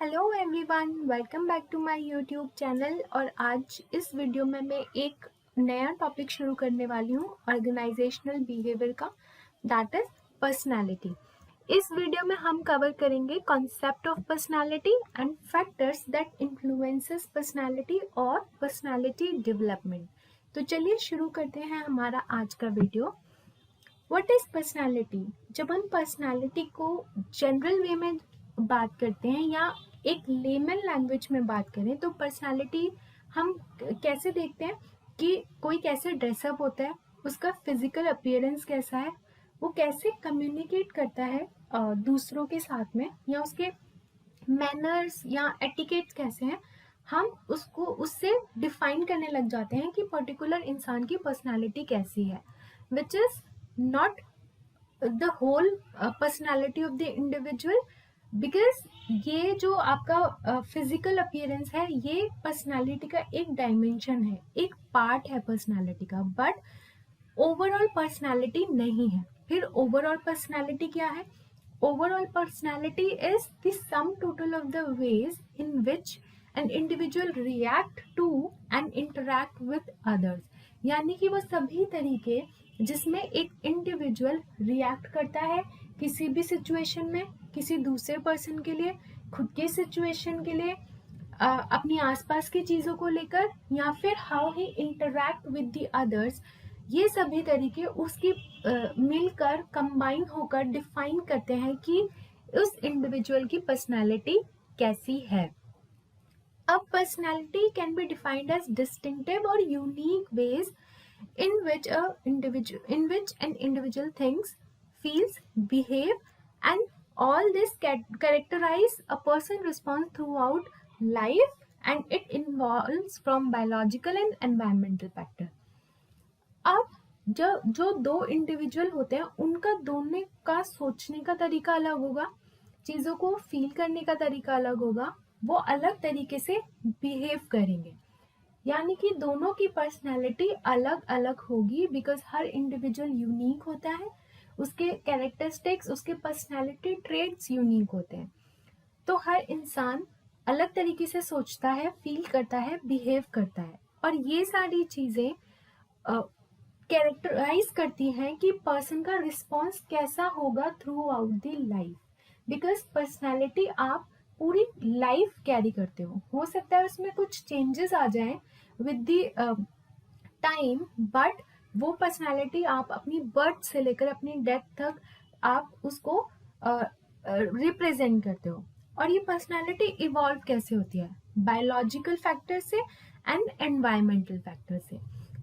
Hello everyone, welcome back to my YouTube channel. और आज इस वीडियो में मैं एक नया टॉपिक शुरू करने वाली हूँ ऑर्गेनाइजेशनल बिहेवियर का, दैट इज पर्सनालिटी। इस वीडियो में हम कवर करेंगे concept of personality and factors that influences personality और पर्सनालिटी डेवलपमेंट। तो चलिए शुरू करते हैं हमारा आज का वीडियो। What is personality? जब हम पर्सनालिटी को जनरल वे में बात करते हैं या एक लेमन लैंग्वेज में बात करें तो पर्सनालिटी हम कैसे देखते हैं कि कोई कैसे ड्रेसअप होता है, उसका फिजिकल अपीयरेंस कैसा है, वो कैसे कम्युनिकेट करता है दूसरों के साथ में, या उसके मैनर्स या एटिकेट्स कैसे हैं। हम उसको उससे डिफाइन करने लग जाते हैं कि पर्टिकुलर इंसान की पर्सनालिटी कैसी है, which is not the whole personality of the individual. Because ये जो आपका फिजिकल अपीयरेंस है ये पर्सनालिटी का एक डायमेंशन है, एक पार्ट है पर्सनालिटी का, बट ओवरऑल पर्सनालिटी नहीं है। फिर ओवरऑल पर्सनालिटी क्या है? Overall personality is the sum total of the ways in which an individual react to and interact with others. यानी कि वो सभी तरीके जिसमें एक इंडिविजुअल रिएक्ट करता है किसी भी सिचुएशन में, किसी दूसरे पर्सन के लिए, खुद के सिचुएशन के लिए, अपनी आसपास की चीज़ों को लेकर, या फिर how he interact with the others. ये सभी तरीके उसकी मिलकर कंबाइन होकर डिफाइन करते हैं कि उस इंडिविजुअल की पर्सनालिटी कैसी है। अब personality can be defined as distinctive और unique ways in which an individual thinks, feels, behave, and all this characterize a person response throughout life, and it involves from biological and environmental factor. अब जो दो individual होते हैं उनका दोनों का सोचने का तरीका अलग होगा, चीज़ों को फील करने का तरीका अलग होगा, वो अलग तरीके से बिहेव करेंगे। यानी कि दोनों की पर्सनैलिटी अलग अलग होगी, बिकॉज हर इंडिविजुअल यूनिक होता है, उसके कैरेक्टरिस्टिक्स, उसके पर्सनैलिटी ट्रेड्स यूनिक होते हैं। तो हर इंसान अलग तरीके से सोचता है, फील करता है, बिहेव करता है, और ये सारी चीज़ें कैरेक्टराइज करती हैं कि पर्सन का रिस्पॉन्स कैसा होगा through out the life. Because personality आप पूरी लाइफ कैरी करते हो सकता है उसमें कुछ चेंजेस आ जाएं विद द टाइम, बट वो पर्सनालिटी आप अपनी बर्थ से लेकर अपनी डेथ तक आप उसको रिप्रेजेंट करते हो। और ये पर्सनालिटी इवॉल्व कैसे होती है? बायोलॉजिकल फैक्टर से एंड एनवायरमेंटल फैक्टर से।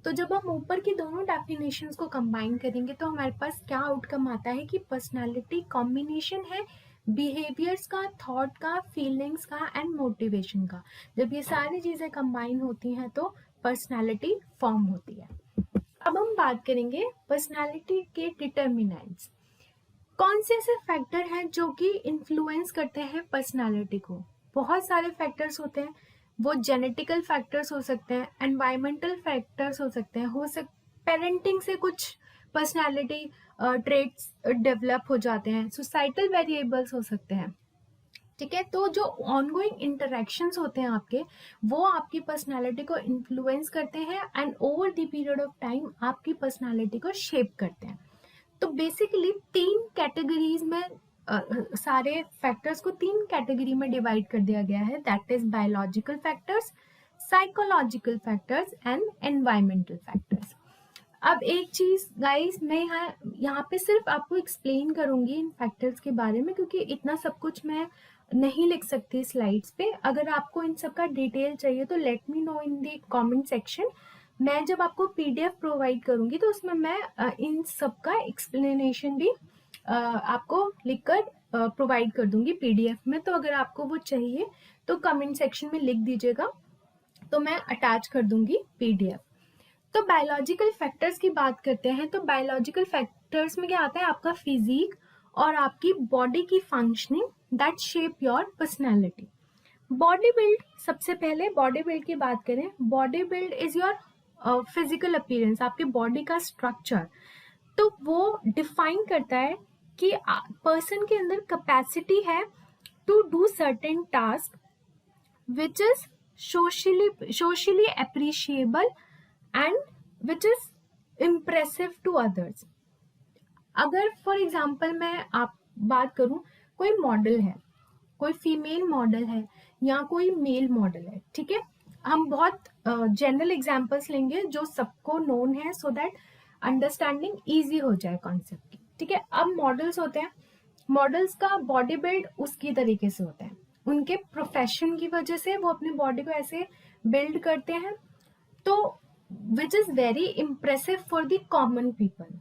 तो जब हम ऊपर की दोनों डेफिनेशंस को कंबाइन करेंगे तो हमारे पास क्या आउटकम आता है कि पर्सनालिटी कॉम्बिनेशन है बिहेवियर्स का, थॉट का, फीलिंग्स का एंड मोटिवेशन का। जब ये सारी चीज़ें कंबाइन होती हैं तो पर्सनालिटी फॉर्म होती है। अब हम बात करेंगे पर्सनालिटी के डिटर्मिनेंट्स। कौन से ऐसे फैक्टर हैं जो कि इन्फ्लुएंस करते हैं पर्सनालिटी को? बहुत सारे फैक्टर्स होते हैं, वो जेनेटिकल फैक्टर्स हो सकते हैं, एनवायरमेंटल फैक्टर्स हो सकते हैं, पेरेंटिंग से कुछ पर्सनालिटी ट्रेट्स डेवलप हो जाते हैं, सोसाइटल वेरिएबल्स हो सकते हैं। ठीक है, तो जो ऑनगोइंग इंटरेक्शंस होते हैं आपके, वो आपकी पर्सनालिटी को इन्फ्लुएंस करते हैं and over the period of time आपकी पर्सनालिटी को शेप करते हैं। तो बेसिकली तीन कैटेगरीज में सारे फैक्टर्स को तीन कैटेगरी में डिवाइड कर दिया गया है, that is biological factors, psychological factors and environmental factors. अब एक चीज गाइस, मैं यहाँ पे सिर्फ आपको एक्सप्लेन करूंगी इन फैक्टर्स के बारे में, क्योंकि इतना सब कुछ मैं नहीं लिख सकती स्लाइड्स पे। अगर आपको इन सब का डिटेल चाहिए तो let me know in the comment section. मैं जब आपको पीडीएफ प्रोवाइड करूंगी तो उसमें मैं इन सब का एक्सप्लेनेशन भी आपको लिखकर प्रोवाइड कर दूंगी पीडीएफ में। तो अगर आपको वो चाहिए तो कमेंट सेक्शन में लिख दीजिएगा, तो मैं अटैच कर दूंगी पीडीएफ। तो बायोलॉजिकल फैक्टर्स की बात करते हैं। तो बायोलॉजिकल फैक्टर्स में क्या आता है? आपका फिजिक और आपकी बॉडी की functioning that shape your personality. Body build, सबसे पहले बॉडी बिल्ड की बात करें। Body build is your physical appearance, आपके बॉडी का स्ट्रक्चर। तो वो डिफाइन करता है कि पर्सन के अंदर कैपेसिटी है to do certain task which is socially appreciable and which is impressive to others. अगर फॉर एग्जाम्पल मैं आप बात करूं, कोई मॉडल है, कोई फीमेल मॉडल है या कोई मेल मॉडल है, ठीक है, हम बहुत जनरल एग्जांपल्स लेंगे जो सबको नोन है सो दैट अंडरस्टैंडिंग इजी हो जाए कॉन्सेप्ट की, ठीक है। अब मॉडल्स होते हैं, मॉडल्स का बॉडी बिल्ड उसकी तरीके से होता है, उनके प्रोफेशन की वजह से वो अपनी बॉडी को ऐसे बिल्ड करते हैं, तो which is very impressive for the common people,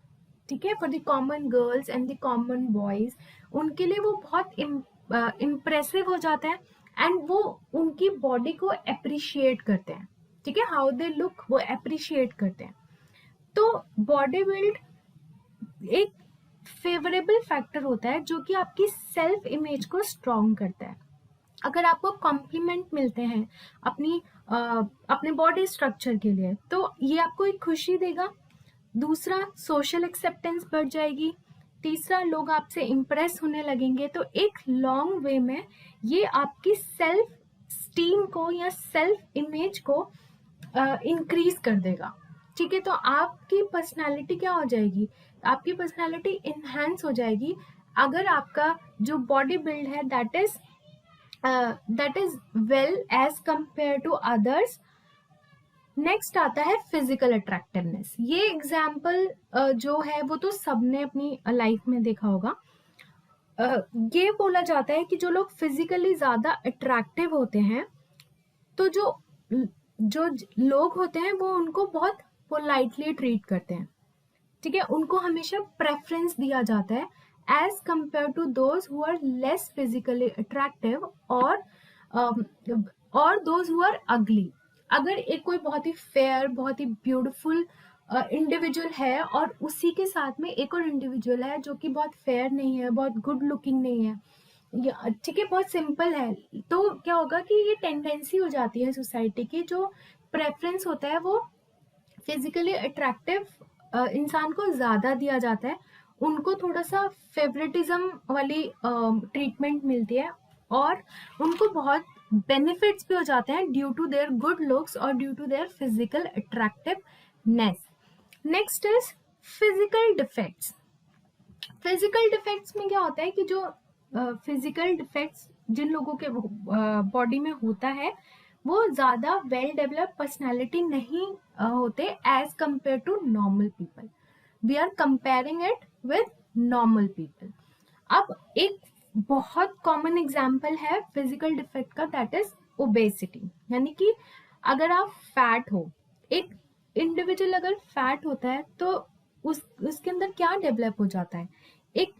ठीक है, for the common girls and the common boys, उनके लिए वो बहुत इम्प्रेसिव हो जाता है एंड वो उनकी बॉडी को अप्रिशिएट करते हैं, ठीक है, हाउ दे लुक वो अप्रिशिएट करते हैं। तो बॉडी बिल्ड एक फेवरेबल फैक्टर होता है जो कि आपकी सेल्फ इमेज को स्ट्रॉन्ग करता है। अगर आपको कॉम्प्लीमेंट मिलते हैं अपने बॉडी स्ट्रक्चर के लिए तो ये आपको एक खुशी देगा। दूसरा, सोशल एक्सेप्टेंस बढ़ जाएगी। तीसरा, लोग आपसे इम्प्रेस होने लगेंगे। तो एक लॉन्ग वे में ये आपकी सेल्फ स्टीम को या सेल्फ इमेज को इंक्रीज कर देगा, ठीक है। तो आपकी पर्सनालिटी क्या हो जाएगी, आपकी पर्सनालिटी इनहेंस हो जाएगी अगर आपका जो बॉडी बिल्ड है that is well as compare to others. Next आता है फिजिकल अट्रैक्टिवनेस। ये एग्जाम्पल जो है वो तो सबने अपनी लाइफ में देखा होगा। ये बोला जाता है कि जो लोग फिजिकली ज्यादा अट्रैक्टिव होते हैं तो जो लोग होते हैं वो उनको बहुत पोलाइटली ट्रीट करते हैं, ठीक है, उनको हमेशा प्रेफरेंस दिया जाता है as compare to those who are less physically attractive और दोज हु आर अगली। अगर एक कोई बहुत ही फेयर, बहुत ही ब्यूटीफुल इंडिविजुअल है और उसी के साथ में एक और इंडिविजुअल है जो कि बहुत फेयर नहीं है, बहुत गुड लुकिंग नहीं है, ठीक है, बहुत सिंपल है, तो क्या होगा कि ये टेंडेंसी हो जाती है सोसाइटी की, जो प्रेफरेंस होता है वो फिजिकली अट्रैक्टिव इंसान को ज्यादा दिया जाता है, उनको थोड़ा सा फेवरेटिज्म वाली ट्रीटमेंट मिलती है और उनको बहुत बेनिफिट्स भी हो जाते हैं due to their good looks और due to their physical attractiveness. Next is physical defects. Physical defects में क्या होता है कि जो फिजिकल डिफेक्ट्स जिन लोगों के बॉडी में होता है वो ज्यादा वेल डेवलप पर्सनालिटी नहीं होते as compare to normal people. We are comparing it with normal people. अब एक बहुत कॉमन एग्जाम्पल है फिजिकल डिफेक्ट का, दैट इज ओबेसिटी, यानी कि अगर आप फैट हो, एक इंडिविजुअल अगर फैट होता है तो उसके अंदर क्या डेवलप हो जाता है, एक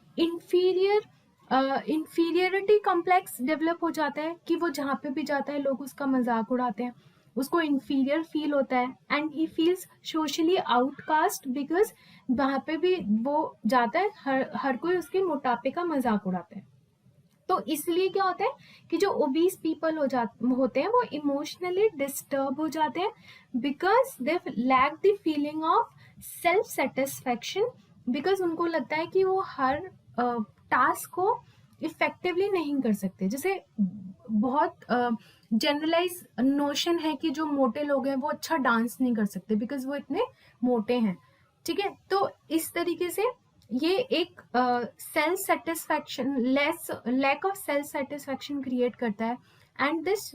इंफीरियरिटी कॉम्प्लेक्स डेवलप हो जाता है कि वो जहाँ पे भी जाता है लोग उसका मजाक उड़ाते हैं, उसको इंफीरियर फील होता है and he feels socially outcast because वहाँ पे भी वो जाता है हर कोई उसके मोटापे का मजाक उड़ाता है। तो इसलिए क्या होता है कि जो ओबीस पीपल होते हैं वो इमोशनली डिस्टर्ब हो जाते हैं because they lack the feeling of self satisfaction, because उनको लगता है कि वो हर टास्क को इफेक्टिवली नहीं कर सकते। जैसे बहुत जनरलाइज नोशन है कि जो मोटे लोग हैं वो अच्छा डांस नहीं कर सकते बिकॉज वो इतने मोटे हैं, ठीक है। तो इस तरीके से ये एक self satisfaction lack of self satisfaction create करता है and this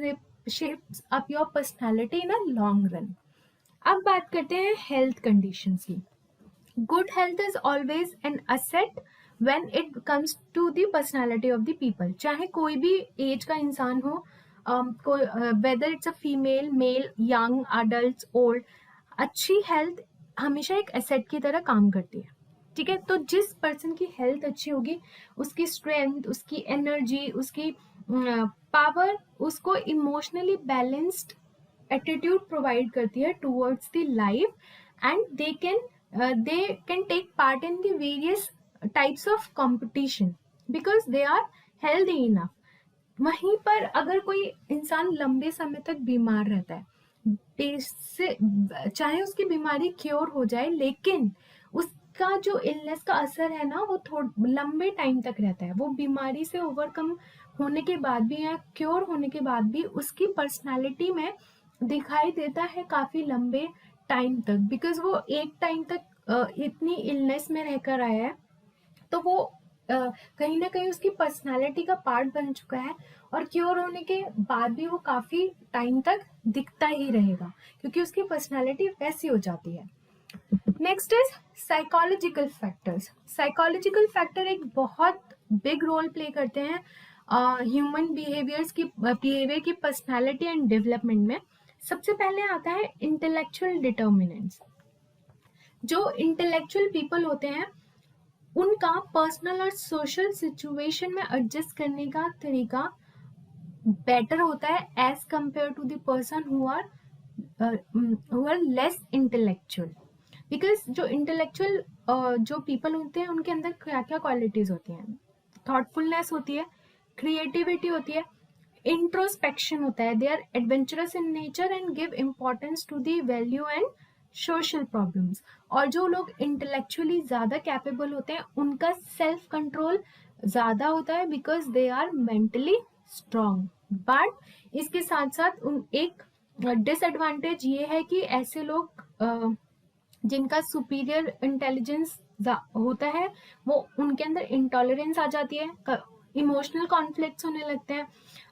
shapes up your personality in a long run. अब बात करते हैं हेल्थ कंडीशंस की। Good health is always an asset when it comes to the personality of the people. चाहे कोई भी एज का इंसान हो, whether it's a female, male, young, adult, old, अच्छी हेल्थ हमेशा एक एसेट की तरह काम करती है, ठीक है। तो जिस पर्सन की हेल्थ अच्छी होगी उसकी स्ट्रेंथ, उसकी एनर्जी, उसकी पावर उसको इमोशनली बैलेंस्ड एटीट्यूड प्रोवाइड करती है towards the life and they can take part in the various types of competition because they are healthy enough. वहीं पर अगर कोई इंसान लंबे समय तक बीमार रहता है, चाहे उसकी बीमारी क्योर हो जाए लेकिन उसका जो इलनेस का असर है ना वो लंबे टाइम तक रहता है, वो बीमारी से ओवरकम होने के बाद भी या क्योर होने के बाद भी उसकी पर्सनालिटी में दिखाई देता है काफी लंबे टाइम तक, बिकॉज वो एक टाइम तक इतनी इलनेस में रहकर आया है, तो वो कहीं ना कहीं उसकी पर्सनालिटी का पार्ट बन चुका है, और क्योर होने के बाद भी वो काफी टाइम तक दिखता ही रहेगा क्योंकि उसकी पर्सनालिटी वैसी हो जाती है। Next is psychological factors. Psychological factor एक बहुत बिग रोल प्ले करते हैं ह्यूमन बिहेवियर की पर्सनालिटी एंड डेवलपमेंट में। सबसे पहले आता है इंटेलेक्चुअल डिटर्मिनेंट्स। जो इंटेलेक्चुअल पीपल होते हैं उनका पर्सनल और सोशल सिचुएशन में एडजस्ट करने का तरीका बेटर होता है as compare to the person who are less intellectual. Because जो इंटेलेक्चुअल जो पीपल होते हैं उनके अंदर क्या क्या क्वालिटीज होती हैं? थॉटफुलनेस होती है, क्रिएटिविटी होती है, इंट्रोस्पेक्शन होता है, they are adventurous in nature and give importance to the value and social problems. और जो लोग इंटेलेक्चुअली ज्यादा कैपेबल होते हैं उनका सेल्फ कंट्रोल ज्यादा होता है because they are mentally strong. But इसके साथ साथ एक डिसएडवांटेज ये है कि ऐसे लोग जिनका सुपीरियर इंटेलिजेंस होता है वो उनके अंदर इंटॉलरेंस आ जाती है, इमोशनल कॉन्फ्लिक्ट्स होने लगते हैं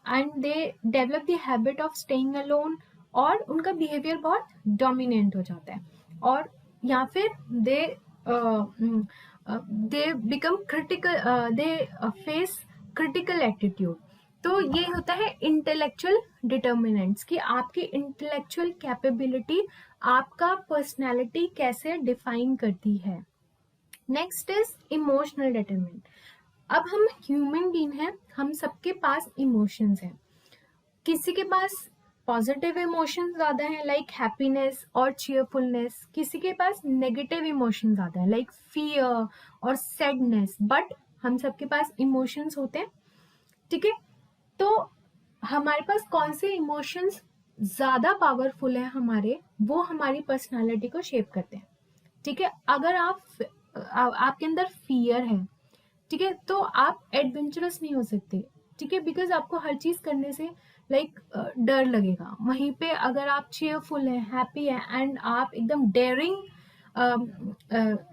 and they develop the habit of staying alone, और उनका बिहेवियर बहुत डोमिनेंट हो जाता है, और या फिर they become critical, they face critical attitude. तो ये होता है इंटेलेक्चुअल डिटर्मिनेंट्स कि आपकी इंटेलेक्चुअल कैपेबिलिटी आपका पर्सनैलिटी कैसे डिफाइन करती है। Next is emotional determinant. अब हम ह्यूमन बीइंग हैं, हम सबके पास इमोशंस हैं। किसी के पास पॉजिटिव इमोशंस ज्यादा है लाइक हैप्पीनेस और चीयरफुलनेस, किसी के पास नेगेटिव इमोशंस ज्यादा है लाइक फियर और सैडनेस, बट हम सबके पास इमोशंस होते हैं। ठीक है, तो हमारे पास कौन से इमोशंस ज्यादा पावरफुल है हमारे, वो हमारी पर्सनालिटी को शेप करते हैं। ठीक है, अगर आपके अंदर फियर है, ठीक है, तो आप एडवेंचरस नहीं हो सकते। ठीक है, बिकॉज आपको हर चीज करने से डर लगेगा। वहीं पे अगर आप चेयरफुल है, हैप्पी है एंड आप एकदम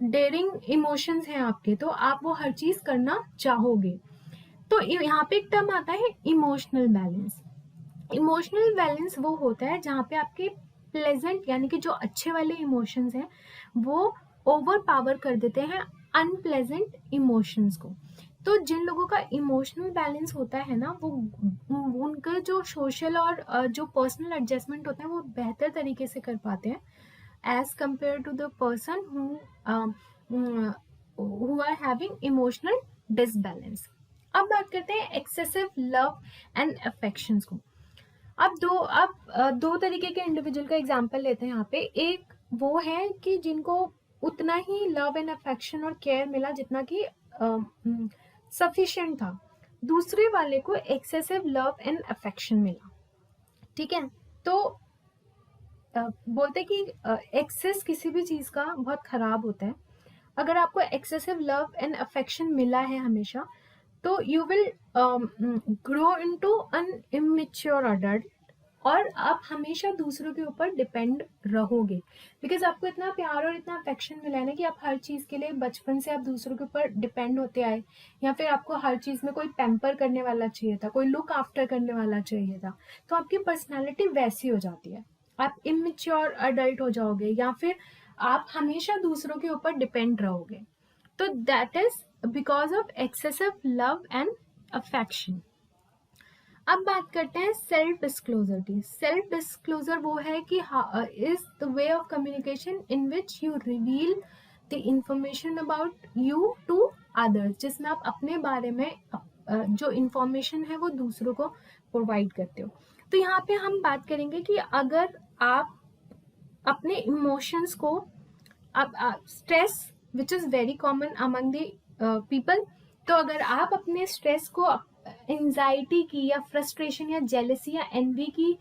डेयरिंग इमोशंस हैं आपके, तो आप वो हर चीज करना चाहोगे। तो यहाँ पे एक टर्म आता है इमोशनल बैलेंस। इमोशनल बैलेंस वो होता है जहाँ पे आपके प्लेजेंट यानी कि जो अच्छे वाले इमोशंस हैं वो ओवर पावर कर देते हैं अनप्लेजेंट इमोशंस को। तो जिन लोगों का इमोशनल बैलेंस होता है ना, वो उनका जो सोशल और जो पर्सनल एडजस्टमेंट होता है वो बेहतर तरीके से कर पाते हैं as compare to the person who are having emotional disbalance. अब बात करते हैं एक्सेसिव लव एंड अफेक्शंस को। अब दो तरीके के इंडिविजुअल का एग्जांपल लेते हैं यहाँ पे। एक वो है कि जिनको उतना ही लव एंड अफेक्शन और केयर मिला जितना कि सफिशिएंट था, दूसरे वाले को एक्सेसिव लव एंड अफेक्शन मिला। ठीक है, तो बोलते कि एक्सेस किसी भी चीज का बहुत खराब होता है। अगर आपको एक्सेसिव लव एंड अफेक्शन मिला है हमेशा, तो you will grow into an immature adult, और आप हमेशा दूसरों के ऊपर डिपेंड रहोगे बिकॉज आपको इतना प्यार और इतना अफेक्शन मिला है ना कि आप हर चीज के लिए बचपन से आप दूसरों के ऊपर डिपेंड होते आए, या फिर आपको हर चीज में कोई पैम्पर करने वाला चाहिए था, कोई लुक आफ्टर करने वाला चाहिए था, तो आपकी पर्सनैलिटी वैसी हो जाती है, आप इमेच्योर अडल्ट हो जाओगे या फिर आप हमेशा दूसरों के ऊपर डिपेंड रहोगे। तो that is because of excessive love and affection. अब बात करते हैं सेल्फ डिस्क्लोजर की। सेल्फ डिस्क्लोजर वो है कि is the way of communication in which you reveal the information about you to others, जिसमें आप अपने बारे में जो इंफॉर्मेशन है वो दूसरों को प्रोवाइड करते हो। तो यहाँ पे हम बात करेंगे कि अगर आप अपने इमोशंस को, stress which is very common among the people, तो अगर आप अपने स्ट्रेस को एंजाइटी की या फ्रस्ट्रेशन या जेलसी या एनवी की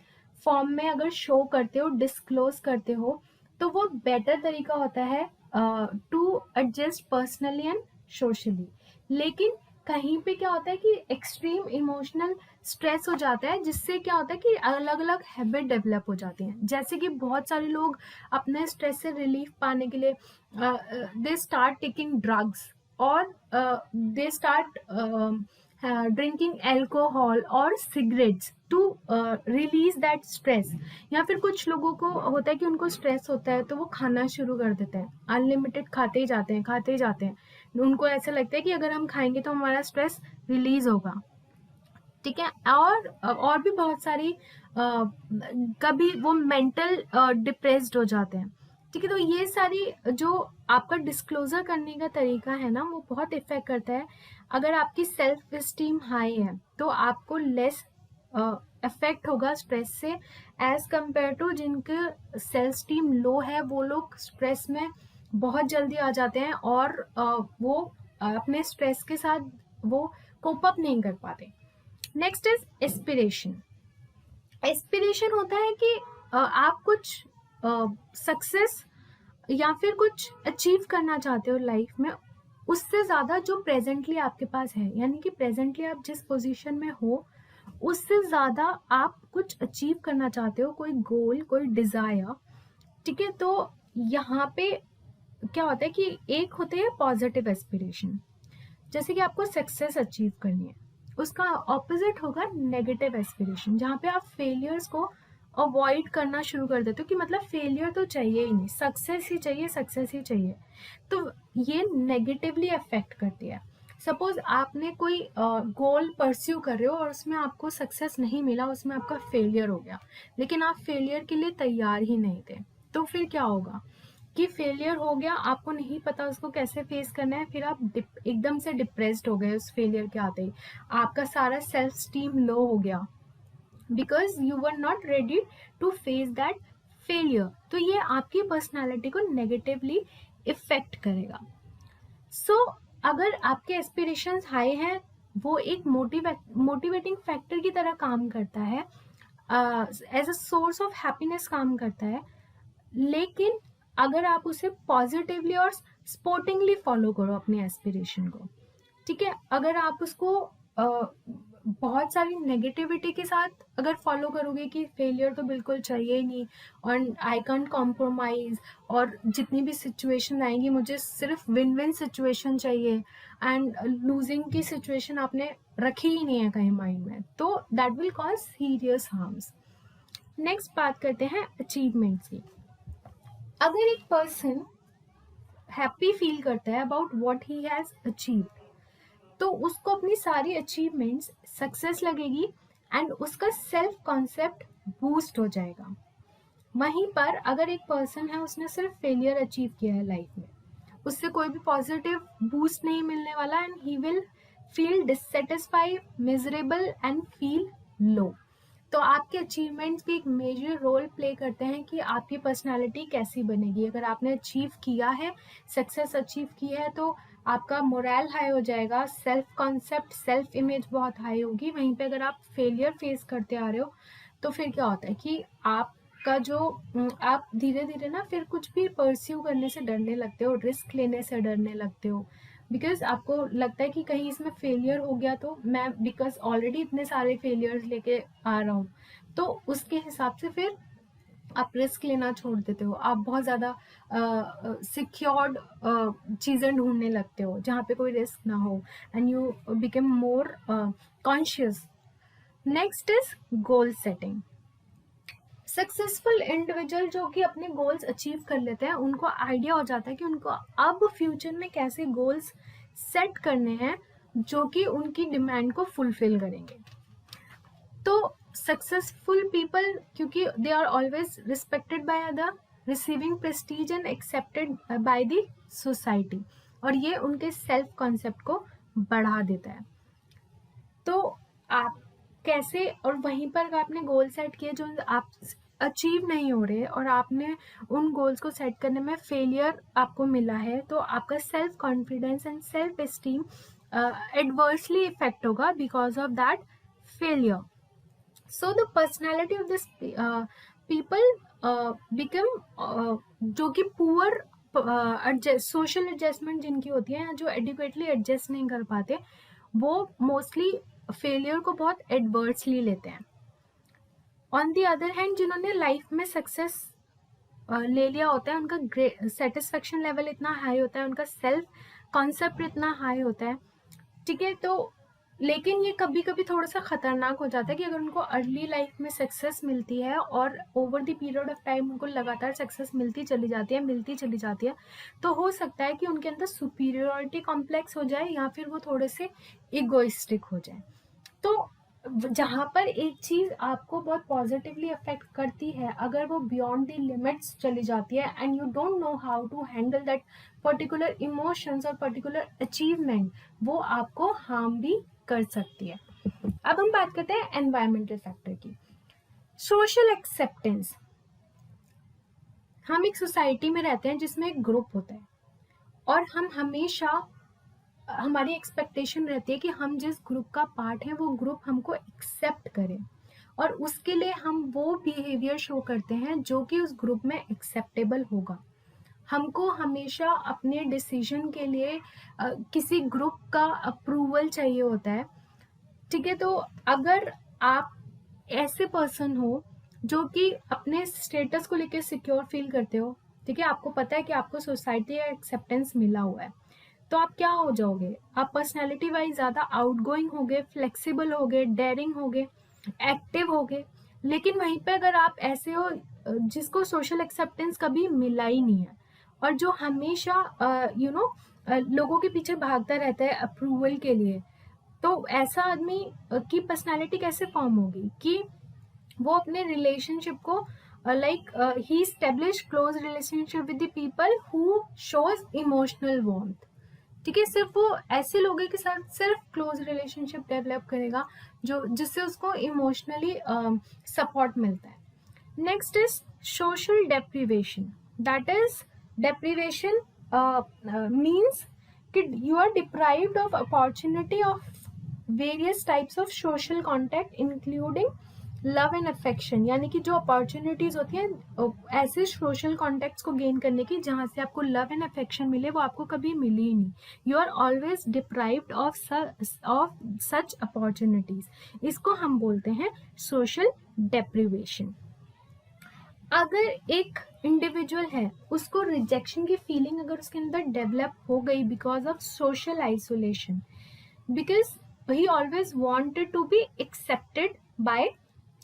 फॉर्म में अगर शो करते हो, डिस्क्लोज करते हो, तो वो बेटर तरीका होता है to adjust personally and socially. लेकिन कहीं पे क्या होता है कि एक्सट्रीम इमोशनल स्ट्रेस हो जाता है, जिससे क्या होता है कि अलग अलग हैबिट डेवलप हो जाती हैं। जैसे कि बहुत सारे लोग अपने स्ट्रेस से रिलीफ पाने के लिए दे स्टार्ट टेकिंग ड्रग्स, और दे स्टार्ट ड्रिंकिंग एल्कोहल और cigarettes to release that stress. या फिर कुछ लोगों को होता है कि उनको स्ट्रेस होता है तो वो खाना शुरू कर देते हैं, अनलिमिटेड खाते ही जाते हैं, खाते ही जाते हैं। उनको ऐसा लगता है कि अगर हम खाएंगे तो हमारा स्ट्रेस रिलीज होगा। ठीक है। और भी बहुत सारी कभी वो मेंटल डिप्रेस्ड हो जाते हैं। ठीक है। तो ये सारी जो आपका डिस्क्लोजर करने का तरीका है ना, वो बहुत इफेक्ट करता है। अगर आपकी सेल्फ एस्टीम हाई है तो आपको लेस इफेक्ट होगा स्ट्रेस से, एज कंपेयर टू जिनके सेल्फ एस्टीम लो है। वो लोग स्ट्रेस में बहुत जल्दी आ जाते हैं और वो अपने स्ट्रेस के साथ वो कोप अप नहीं कर पाते। Next is aspiration. एस्पिरेशन होता है कि आप कुछ सक्सेस या फिर कुछ अचीव करना चाहते हो लाइफ में, उससे ज़्यादा जो प्रेजेंटली आपके पास है, यानी कि प्रेजेंटली आप जिस पोजीशन में हो उससे ज़्यादा आप कुछ अचीव करना चाहते हो, कोई गोल, कोई डिज़ायर। ठीक है। तो यहाँ पे क्या होता है कि एक होते हैं पॉजिटिव एस्पिरेशन, जैसे कि आपको सक्सेस अचीव करनी है। उसका ऑपोजिट होगा नेगेटिव एस्पिरेशन, जहाँ पे आप फेलियर्स को अवॉइड करना शुरू कर देते हो कि मतलब फेलियर तो चाहिए ही नहीं, सक्सेस ही चाहिए, सक्सेस ही चाहिए। तो ये नेगेटिवली अफेक्ट करती है। सपोज आपने कोई गोल परस्यू कर रहे हो और उसमें आपको सक्सेस नहीं मिला, उसमें आपका फेलियर हो गया, लेकिन आप फेलियर के लिए तैयार ही नहीं थे। तो फिर क्या होगा कि फेलियर हो गया, आपको नहीं पता उसको कैसे फेस करना है, फिर आप एकदम से डिप्रेस्ड हो गए उस फेलियर के आते ही। आपका सारा सेल्फ स्टीम लो हो गया because you were not ready to face that failure. तो ये आपकी पर्सनालिटी को नेगेटिवली इफेक्ट करेगा। सो अगर आपके एस्पिरेशंस हाई हैं, वो एक मोटिवेटिंग फैक्टर की तरह काम करता है, as a source of happiness काम करता है। लेकिन अगर आप उसे पॉजिटिवली और स्पोर्टिंगली फॉलो करो अपनी एस्पिरेशन को, ठीक है। अगर आप उसको बहुत सारी नेगेटिविटी के साथ अगर फॉलो करोगे कि फेलियर तो बिल्कुल चाहिए ही नहीं और आई कैंट कॉम्प्रोमाइज, और जितनी भी सिचुएशन आएंगी मुझे सिर्फ विन विन सिचुएशन चाहिए, एंड लूजिंग की सिचुएशन आपने रखी ही नहीं है कहीं माइंड में, तो that will cause serious harms. Next बात करते हैं अचीवमेंट्स की। अगर एक पर्सन हैप्पी फील करता है about what he has achieve, तो उसको अपनी सारी अचीवमेंट्स सक्सेस लगेगी एंड उसका सेल्फ कॉन्सेप्ट बूस्ट हो जाएगा। वहीं पर अगर एक पर्सन है उसने सिर्फ फेलियर अचीव किया है लाइफ में, उससे कोई भी पॉजिटिव बूस्ट नहीं मिलने वाला, and he will feel dissatisfied, miserable and feel low. तो आपके अचीवमेंट्स भी एक मेजर रोल प्ले करते हैं कि आपकी पर्सनालिटी कैसी बनेगी। अगर आपने अचीव किया है, सक्सेस अचीव की है, तो आपका मोरल हाई हो जाएगा, सेल्फ कॉन्सेप्ट, सेल्फ इमेज बहुत हाई होगी। वहीं पे अगर आप फेलियर फेस करते आ रहे हो तो फिर क्या होता है कि आपका जो आप धीरे धीरे ना फिर कुछ भी परस्यू करने से डरने लगते हो, रिस्क लेने से डरने लगते हो, बिकॉज आपको लगता है कि कहीं इसमें फेलियर हो गया तो मैं, बिकॉज ऑलरेडी इतने सारे फेलियर्स लेके आ रहा हूँ, तो उसके हिसाब से फिर आप रिस्क लेना छोड़ देते हो। आप बहुत ज़्यादा सिक्योर्ड चीज़ें ढूंढने लगते हो जहाँ पे कोई रिस्क ना हो, and you become more conscious. Next is goal setting. Successful individual जो कि अपने गोल्स अचीव कर लेते हैं, उनको आइडिया हो जाता है कि उनको अब फ्यूचर में कैसे गोल्स सेट करने हैं जो कि उनकी डिमांड को फुलफिल करेंगे। तो सक्सेसफुल पीपल, क्योंकि they are always respected by other, receiving prestige and accepted by the society, और ये उनके सेल्फ कॉन्सेप्ट को बढ़ा देता है। तो आप कैसे, और वहीं पर आपने गोल सेट किए जो आप अचीव नहीं हो रहे और आपने उन गोल्स को सेट करने में फेलियर आपको मिला है, तो आपका self confidence and self esteem adversely effect होगा because of that failure. So the personality of this people become जो कि पुअर सोशल एडजस्टमेंट जिनकी होती है, जो एडिक्वेटली एडजस्ट नहीं कर पाते, वो मोस्टली फेलियर को बहुत एडवर्सली लेते हैं। ऑन दी अदर हैंड जिन्होंने लाइफ में सक्सेस ले लिया होता है, उनका सेटिस्फेक्शन लेवल इतना हाई होता है, उनका सेल्फ कॉन्सेप्ट इतना हाई होता है, ठीक है। तो लेकिन ये कभी कभी थोड़ा सा खतरनाक हो जाता है कि अगर उनको अर्ली लाइफ में सक्सेस मिलती है और over the period of time उनको लगातार सक्सेस मिलती चली जाती है, तो हो सकता है कि उनके अंदर सुपीरियरिटी कॉम्प्लेक्स हो जाए या फिर वो थोड़े से इगोइस्टिक हो जाए। तो जहाँ पर एक चीज आपको बहुत पॉजिटिवली अफेक्ट करती है, अगर वो बियॉन्ड द लिमिट्स चली जाती है and you don't know how to handle that particular emotions और पर्टिकुलर अचीवमेंट, वो आपको हार्म भी कर सकती है। अब हम बात करते हैं एनवायरमेंटल फैक्टर की। Social acceptance. हम एक सोसाइटी में रहते हैं जिसमें एक ग्रुप होता है और हम हमेशा हमारी एक्सपेक्टेशन रहती है कि हम जिस ग्रुप का पार्ट है वो ग्रुप हमको एक्सेप्ट करे और उसके लिए हम वो बिहेवियर शो करते हैं जो कि उस ग्रुप में एक्सेप्टेबल होगा। हमको हमेशा अपने डिसीजन के लिए किसी ग्रुप का अप्रूवल चाहिए होता है, ठीक है। तो अगर आप ऐसे पर्सन हो जो कि अपने स्टेटस को लेकर सिक्योर फील करते हो, ठीक है, आपको पता है कि आपको सोसाइटी का एक्सेप्टेंस मिला हुआ है, तो आप क्या हो जाओगे, आप पर्सनैलिटी वाइज ज़्यादा आउटगोइंग होगे, फ्लेक्सिबल होगे, डेयरिंग होगे, एक्टिव होगे। लेकिन वहीं पे अगर आप ऐसे हो जिसको सोशल एक्सेप्टेंस कभी मिला ही नहीं है और जो हमेशा लोगों के पीछे भागता रहता है अप्रूवल के लिए, तो ऐसा आदमी की पर्सनैलिटी कैसे फॉर्म होगी कि वो अपने रिलेशनशिप को like he establish close relationship with the people who shows emotional warmth, ठीक है। सिर्फ वो ऐसे लोगों के साथ सिर्फ क्लोज रिलेशनशिप डेवलप करेगा जो जिससे उसको इमोशनली सपोर्ट मिलता है। Next is social deprivation. That is deprivation means कि you are deprived of opportunity of various types of social contact including love and affection, यानी कि जो अपॉर्चुनिटीज होती हैं ऐसे सोशल कॉन्टैक्ट्स को गेन करने की जहाँ से आपको लव एंड अफेक्शन मिले, वो आपको कभी मिली ही नहीं। You are always deprived of such opportunities. इसको हम बोलते हैं सोशल डेप्रिवेशन। अगर एक इंडिविजुअल है, उसको रिजेक्शन की फीलिंग अगर उसके अंदर डेवलप हो गई because of social isolation, because he always wanted to be accepted by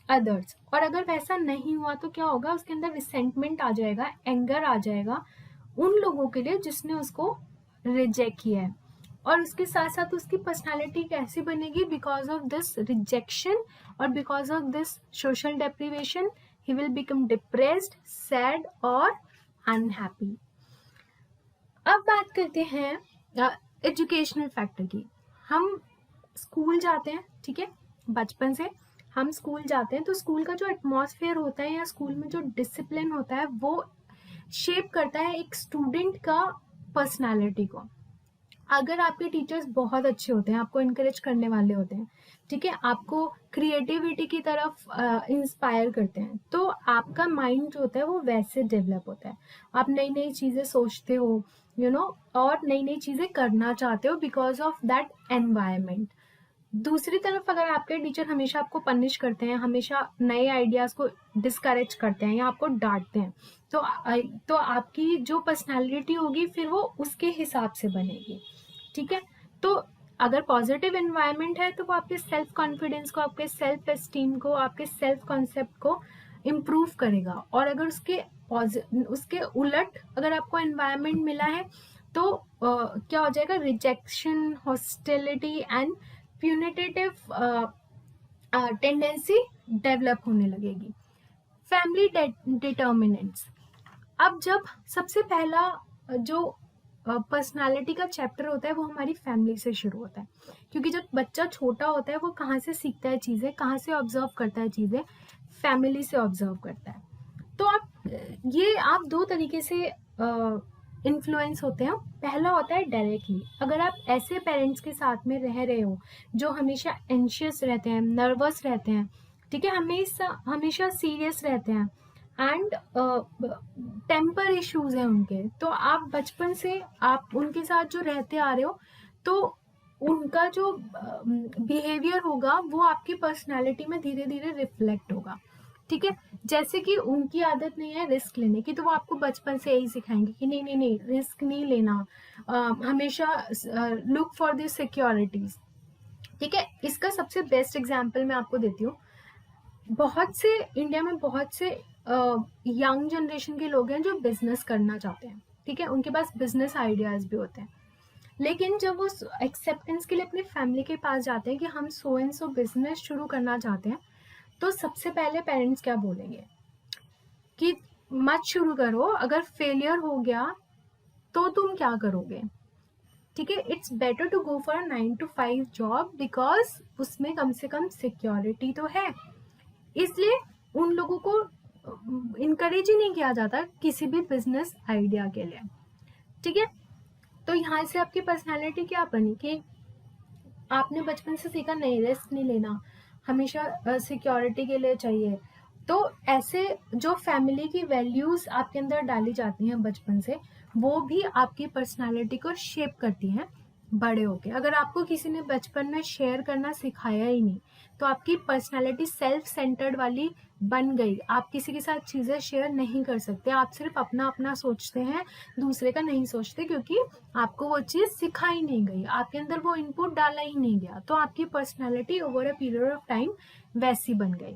others, और अगर वैसा नहीं हुआ तो क्या होगा, उसके अंदर रिसेंटमेंट आ जाएगा, एंगर आ जाएगा उन लोगों के लिए जिसने उसको रिजेक्ट किया है। और उसके साथ साथ उसकी पर्सनालिटी कैसी बनेगी, बिकॉज ऑफ दिस रिजेक्शन और because of this social deprivation he will become depressed, sad और अनहैप्पी। अब बात करते हैं एजुकेशनल फैक्टर की। हम स्कूल जाते हैं, ठीक है, बचपन से हम स्कूल जाते हैं, तो स्कूल का जो एटमॉस्फेयर होता है या स्कूल में जो डिसिप्लिन होता है वो शेप करता है एक स्टूडेंट का पर्सनालिटी को। अगर आपके टीचर्स बहुत अच्छे होते हैं, आपको इनकरेज करने वाले होते हैं, ठीक है, आपको क्रिएटिविटी की तरफ इंस्पायर करते हैं, तो आपका माइंड जो होता है वो वैसे डेवलप होता है। आप नई नई चीज़ें सोचते हो, और नई नई चीज़ें करना चाहते हो बिकॉज ऑफ दैट एनवायरमेंट। दूसरी तरफ अगर आपके टीचर हमेशा आपको पनिश करते हैं, हमेशा नए आइडियाज़ को डिस्करेज करते हैं या आपको डांटते हैं, तो आपकी जो पर्सनालिटी होगी फिर वो उसके हिसाब से बनेगी, ठीक है। तो अगर पॉजिटिव एनवायरनमेंट है तो वो आपके सेल्फ कॉन्फिडेंस को, आपके सेल्फ एस्टीम को, आपके सेल्फ कॉन्सेप्ट को इम्प्रूव करेगा। और अगर उसके उलट अगर आपको एनवायरनमेंट मिला है तो क्या हो जाएगा, rejection, hostility and punitive tendency develop होने लगेगी। Family determinants. अब जब सबसे पहला जो पर्सनालिटी का चैप्टर होता है वो हमारी फैमिली से शुरू होता है, क्योंकि जब बच्चा छोटा होता है वो कहाँ से सीखता है चीज़ें, कहाँ से ऑब्जर्व करता है चीज़ें, फैमिली से ऑब्जर्व करता है। तो आप दो तरीके से इन्फ्लुएंस होते हैं। पहला होता है डायरेक्टली, अगर आप ऐसे पेरेंट्स के साथ में रह रहे हो जो हमेशा एंशियस रहते हैं, नर्वस रहते हैं, ठीक है, हमेशा सीरियस रहते हैं एंड टेम्पर इश्यूज हैं उनके, तो आप बचपन से आप उनके साथ जो रहते आ रहे हो, तो उनका जो बिहेवियर होगा वो आपकी पर्सनालिटी में धीरे धीरे रिफ्लेक्ट होगा। ठीक है, जैसे कि उनकी आदत नहीं है रिस्क लेने की, तो वो आपको बचपन से यही सिखाएंगे कि नहीं नहीं नहीं, रिस्क नहीं लेना, हमेशा लुक फॉर द सिक्योरिटीज। ठीक है, इसका सबसे बेस्ट एग्जाम्पल मैं आपको देती हूँ। बहुत से इंडिया में बहुत से यंग जनरेशन के लोग हैं जो बिजनेस करना चाहते हैं। ठीक है, उनके पास बिजनेस आइडियाज भी होते हैं, लेकिन जब वो एक्सेप्टेंस के लिए अपनी फैमिली के पास जाते हैं कि हम सो एंड सो बिजनेस शुरू करना चाहते हैं, तो सबसे पहले पेरेंट्स क्या बोलेंगे कि मत शुरू करो, अगर फेलियर हो गया तो तुम क्या करोगे। ठीक है, it's better to go for 9 to 5 job, because उसमें कम से कम सिक्योरिटी तो है। इसलिए उन लोगों को इनकरेज ही नहीं किया जाता किसी भी बिजनेस आइडिया के लिए। ठीक है, तो यहाँ से आपकी पर्सनालिटी क्या बनी कि आपने बचपन से सीखा नहीं, रिस्क नहीं लेना, हमेशा सिक्योरिटी के लिए चाहिए। तो ऐसे जो फैमिली की वैल्यूज आपके अंदर डाली जाती हैं बचपन से, वो भी आपकी पर्सनालिटी को शेप करती हैं बड़े होके। अगर आपको किसी ने बचपन में शेयर करना सिखाया ही नहीं, तो आपकी पर्सनालिटी सेल्फ सेंटर्ड वाली बन गई। आप किसी के साथ चीज़ें शेयर नहीं कर सकते, आप सिर्फ अपना अपना सोचते हैं, दूसरे का नहीं सोचते, क्योंकि आपको वो चीज़ सिखाई नहीं गई, आपके अंदर वो इनपुट डाला ही नहीं गया। तो आपकी personality over a period of time वैसी बन गई।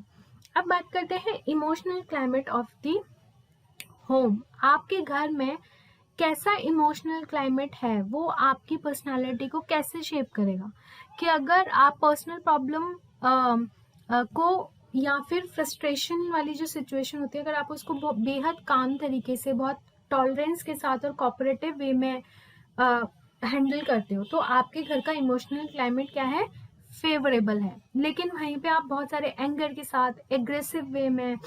अब बात करते हैं emotional climate of the home. आपके घर में कैसा इमोशनल क्लाइमेट है, वो आपकी पर्सनालिटी को कैसे शेप करेगा। कि अगर आप पर्सनल प्रॉब्लम को या फिर फ्रस्ट्रेशन वाली जो सिचुएशन होती है, अगर आप उसको बेहद काम तरीके से, बहुत टॉलरेंस के साथ और कोऑपरेटिव वे में हैंडल करते हो, तो आपके घर का इमोशनल क्लाइमेट क्या है, फेवरेबल है। लेकिन वहीं पे आप बहुत सारे एंगर के साथ, एग्रेसिव वे में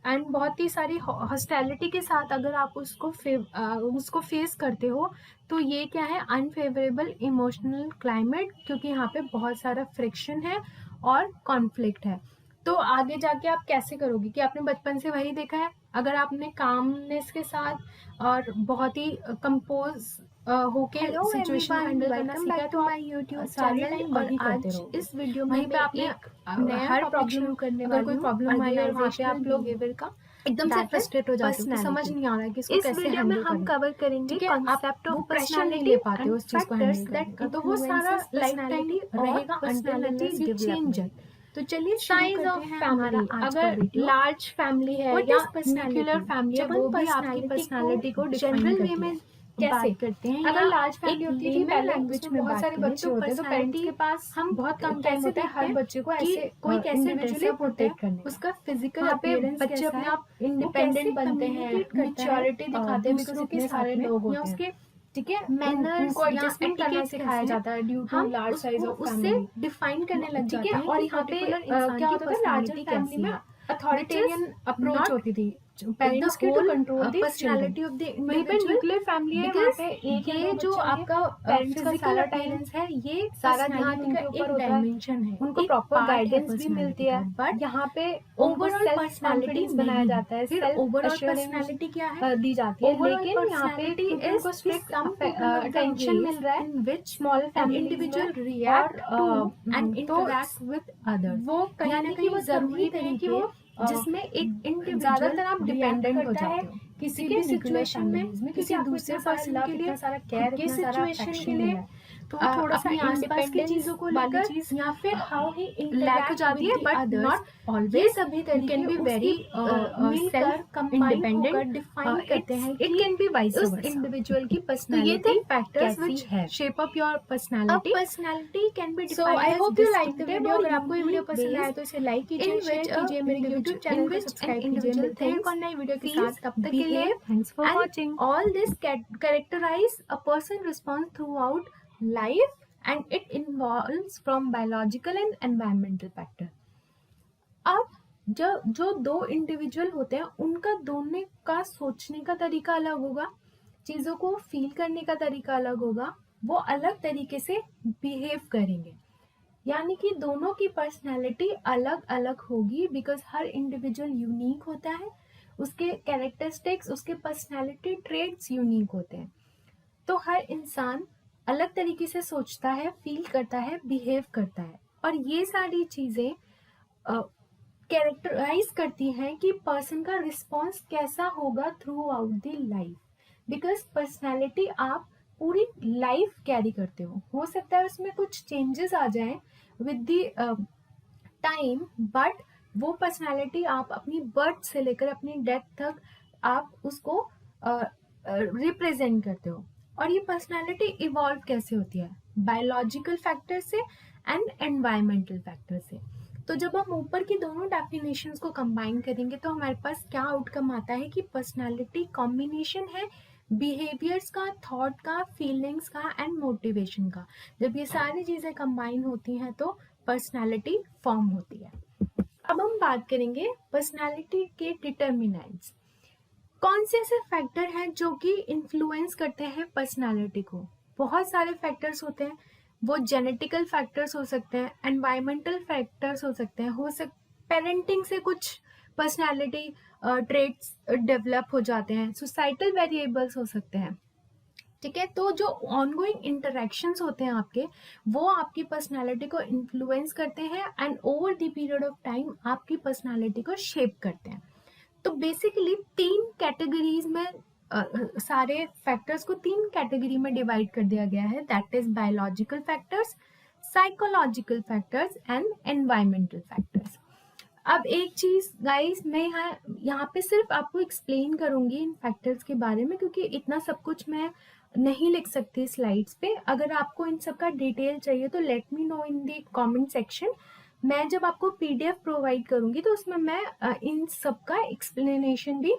एंड बहुत ही सारी हॉस्टैलिटी के साथ अगर आप उसको फेस करते हो, तो ये क्या है, अनफेवरेबल इमोशनल क्लाइमेट, क्योंकि यहाँ पे बहुत सारा फ्रिक्शन है और कॉन्फ्लिक्ट है। तो आगे जाके आप कैसे करोगे कि आपने बचपन से वही देखा है। अगर आपने कामनेस के साथ और बहुत ही कंपोज होके सिचुएशन को हैंडल करना सीखा है, तो माय यूट्यूब सारे चैनल। टाइम और वही करते आज रहोगे। इस वीडियो में वहीं पे मैं आपने एक नया हर टॉपिक प्रॉब्लम शुरू करने अगर वाली कोई हूँ, प्रॉब्लम आई और वहाँ पे आप ऑर्गेनाइजेशनल लोग बिहेवियर का, एकदम से that is फ्रस्ट्रेट हो जाते हो कि समझ personality। नहीं आ रहा है कि इसको इस कैसे वीडियो में हैंडल हम करना है। कवर करेंगे ठीक है, आप कॉन्सेप्ट वो ऑफ प्रेशर नहीं पर्सनालिटी ले पाते हो एंड उस चीज को फैक्टर्स हैंडल दैट करने का, तो वो सारा इन्फ्लुएंसेस लाइफ टाइम पर्सनालिटी रहेगा और until unless you change it। तो चलिए शुरू साइज करते ऑफ हैं हमारा फैमिली, आज का अगर वीडियो। लार्ज फैमिली है व्हाट या इज पर्सनालिटी? न्यूक्लियर फैमिली है, जब वो हम भी आपकी पर्सनालिटी को डिफाइन जनरल वे करती में है। कैसे? बात करते हैं, अगर या लार्ज फैमिली एक होती थी लेमन पहले, लैंग्वेज उसमें में बहुत बात सारे करें बच्चे तो होते हैं, तो पेरेंट्स के पास हम बहुत कम टाइम कैसे होता है हर देखते हैं बच्चे को कि ऐसे कोई कैसे इंडिविजुअली ड्रेसअप होता है, प्रोटेक्ट करने का। उसका फिजिकल वहाँ पे अपीयरेंस बच्चे कैसा अपने है, आप वो कैसे इंडिपेंडेंट बनते हैं, कम्युनिकेट करता है मेच्योरिटी दिखाते हैं, बिकॉज दूसरों के इतने साथ सारे में, लोग या होते हैं। उसके ठीक है, मैनर्स उनको या एडजस्टमेंट करना एटिकेट्स सिखाया कैसे हैं, जाता है ड्यू टू हम लार्ज साइज उसको ऑफ उससे फैमिली। डिफाइन करने लग ठीक जाते है, हैं और कि यहाँ पे पर्टिकुलर इंसान क्या की होता था, लार्जर पर्सनालिटी फैमिली कैसी में है, अथॉरिटेरियन अप्रोच होती थी पेरेंट्स की to control the personality of the वहीं पे इंडिविजुअल। न्यूक्लियर फैमिली है, वहाँ पे एक या ये दो जो बच्चे होंगे, आपका पेरेंट्स का फिजिकल सारा टाइम, अपीयरेंस है, ये सारा पर्सनालिटी ध्यान का उनके ऊपर एक होता है, डायमेंशन है, उनको एक प्रॉपर part है गाइडेंस भी personality मिलती का। है, बट यहाँ पे उनको ओवरऑल सेल्फ पर्सनालिटी कॉन्फिडेंस बनाया नहीं जाता है, फिर सेल्फ ओवरऑल एश्योरेंस पर्सनालिटी क्या है, दी जाती है। ओवरऑल लेकिन यहाँ पे पर्सनालिटी क्योंकि इज उनको strict some people of the attention मिल रहा है in which small an families individual में, react और to and तो interact with others, वो कहीं यानी ना कि कहीं वो जरूरी तभी नहीं है कि तरीके वो जिसमें एक इंडिविजुअल ज्यादातर आप डिपेंडेंट हो करता है जाते हो किसी ठीक है, भी सिचुएशन में, में, किसी क्योंकि दूसरे आपको पर्सन इतना के लिए, इतना सारा केयर, खुद की इतना सारा सिचुएशन affection के लिए, मिला है, तो वो थोड़ा सा अपनी आसपास की इंडिपेंडेंस चीजों को वाली लेकर चीज या फिर हाउ ही लैक हो जाती है, बट नॉट ये ऑलवेज। सभी यू तरीके कैन बी वेरी मिलकर सेल्फ कंबाइन होकर इंडिपेंडेंट, डिफाइन करते हैं इट कि कैन बी वाइस उस वर्सा। इंडिविजुअल की तो ये थे पर्सनालिटी फैक्टर्स कैसी विच है। शेप अप योर अब personality. Personality can B so I defined hope you like the video. अगर आपको ये वीडियो पसंद आया बेस्ड तो इसे लाइक कीजिए, in शेयर which कीजिए, मेरे यूट्यूब चैनल को सब्सक्राइब कीजिए। मिलते हैं एक और नई वीडियो के साथ, तब तक के लिए thanks for and watching. all this characterize a person response throughout life, and it involves from biological and environmental factor. अब जो दो इंडिविजुअल होते हैं, उनका दोनों का सोचने का तरीका अलग होगा, चीजों को फील करने का तरीका अलग होगा, वो अलग तरीके से बिहेव करेंगे, यानी कि दोनों की पर्सनैलिटी अलग अलग होगी, बिकॉज हर इंडिविजुअल यूनिक होता है, उसके कैरेक्टरिस्टिक्स, उसके पर्सनैलिटी ट्रेट्स यूनिक होते हैं। तो हर इंसान अलग तरीके से सोचता है, फील करता है, बिहेव करता है, और ये सारी चीज़ें कैरेक्टराइज करती हैं कि पर्सन का रिस्पॉन्स कैसा होगा through out the life. Because personality आप पूरी लाइफ कैरी करते हो सकता है उसमें कुछ चेंजेस आ जाएं विद द टाइम, बट वो पर्सनैलिटी आप अपनी बर्थ से लेकर अपनी डेथ तक आप उसको रिप्रेजेंट करते हो। और ये पर्सनैलिटी इवॉल्व कैसे होती है? बायोलॉजिकल फैक्टर से एंड एनवायरमेंटल फैक्टर से। तो जब हम ऊपर की दोनों डेफिनेशंस को कंबाइन करेंगे तो हमारे पास क्या आउटकम आता है कि पर्सनैलिटी कॉम्बिनेशन है बिहेवियर्स का, थॉट का, फीलिंग्स का एंड मोटिवेशन का। जब ये सारी चीज़ें कंबाइन होती हैं तो पर्सनैलिटी फॉर्म होती है। अब हम बात करेंगे पर्सनैलिटी के डिटर्मिनेंट्स। कौन से ऐसे फैक्टर हैं जो कि इन्फ्लुएंस करते हैं पर्सनालिटी को? बहुत सारे फैक्टर्स होते हैं। वो जेनेटिकल फैक्टर्स हो सकते हैं, एनवायरमेंटल फैक्टर्स हो सकते हैं, पेरेंटिंग से कुछ पर्सनालिटी ट्रेट्स डेवलप हो जाते हैं, सोसाइटल वेरिएबल्स हो सकते हैं। ठीक है, तो जो ऑनगोइंग इंटरेक्शंस होते हैं आपके, वो आपकी पर्सनालिटी को इन्फ्लुएंस करते हैं and over the period of time आपकी पर्सनालिटी को शेप करते हैं। तो बेसिकली 3 कैटेगरीज में सारे फैक्टर्स को 3 कैटेगरी में डिवाइड कर दिया गया है, that is biological factors, psychological factors and environmental factors. अब एक चीज गाइस, मैं यहाँ पे सिर्फ आपको एक्सप्लेन करूंगी इन फैक्टर्स के बारे में, क्योंकि इतना सब कुछ मैं नहीं लिख सकती स्लाइड्स पे। अगर आपको इन सब का डिटेल चाहिए तो let me know in the comment section. मैं जब आपको पीडीएफ प्रोवाइड करूंगी तो उसमें मैं इन सब का एक्सप्लेनेशन भी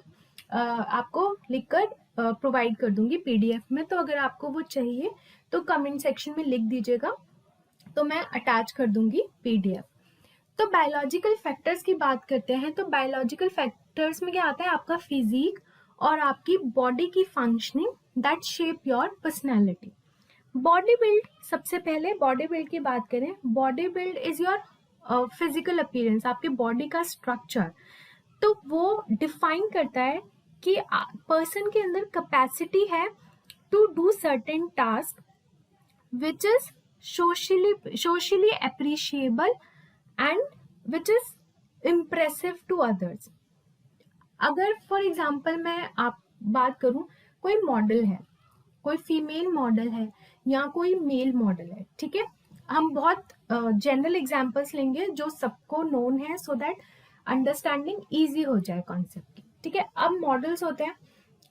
आपको लिखकर प्रोवाइड कर दूंगी पीडीएफ में। तो अगर आपको वो चाहिए तो कमेंट सेक्शन में लिख दीजिएगा, तो मैं अटैच कर दूंगी पीडीएफ। तो बायोलॉजिकल फैक्टर्स की बात करते हैं। तो बायोलॉजिकल फैक्टर्स में क्या आता है? आपका फिजिक और आपकी बॉडी की functioning that shape your personality. Body build, सबसे पहले बॉडी बिल्ड की बात करें। Body build is your physical appearance, आपके बॉडी का स्ट्रक्चर। तो वो डिफाइन करता है कि पर्सन के अंदर कैपेसिटी है to do certain task which is socially appreciable and which is impressive to others. अगर फॉर एग्जाम्पल मैं आप बात करूं, कोई मॉडल है, कोई फीमेल मॉडल है या कोई मेल मॉडल है, ठीक है, हम बहुत जनरल एग्जांपल्स लेंगे जो सबको नोन है, सो दैट अंडरस्टैंडिंग इजी हो जाए कॉन्सेप्ट की। ठीक है, अब मॉडल्स होते हैं,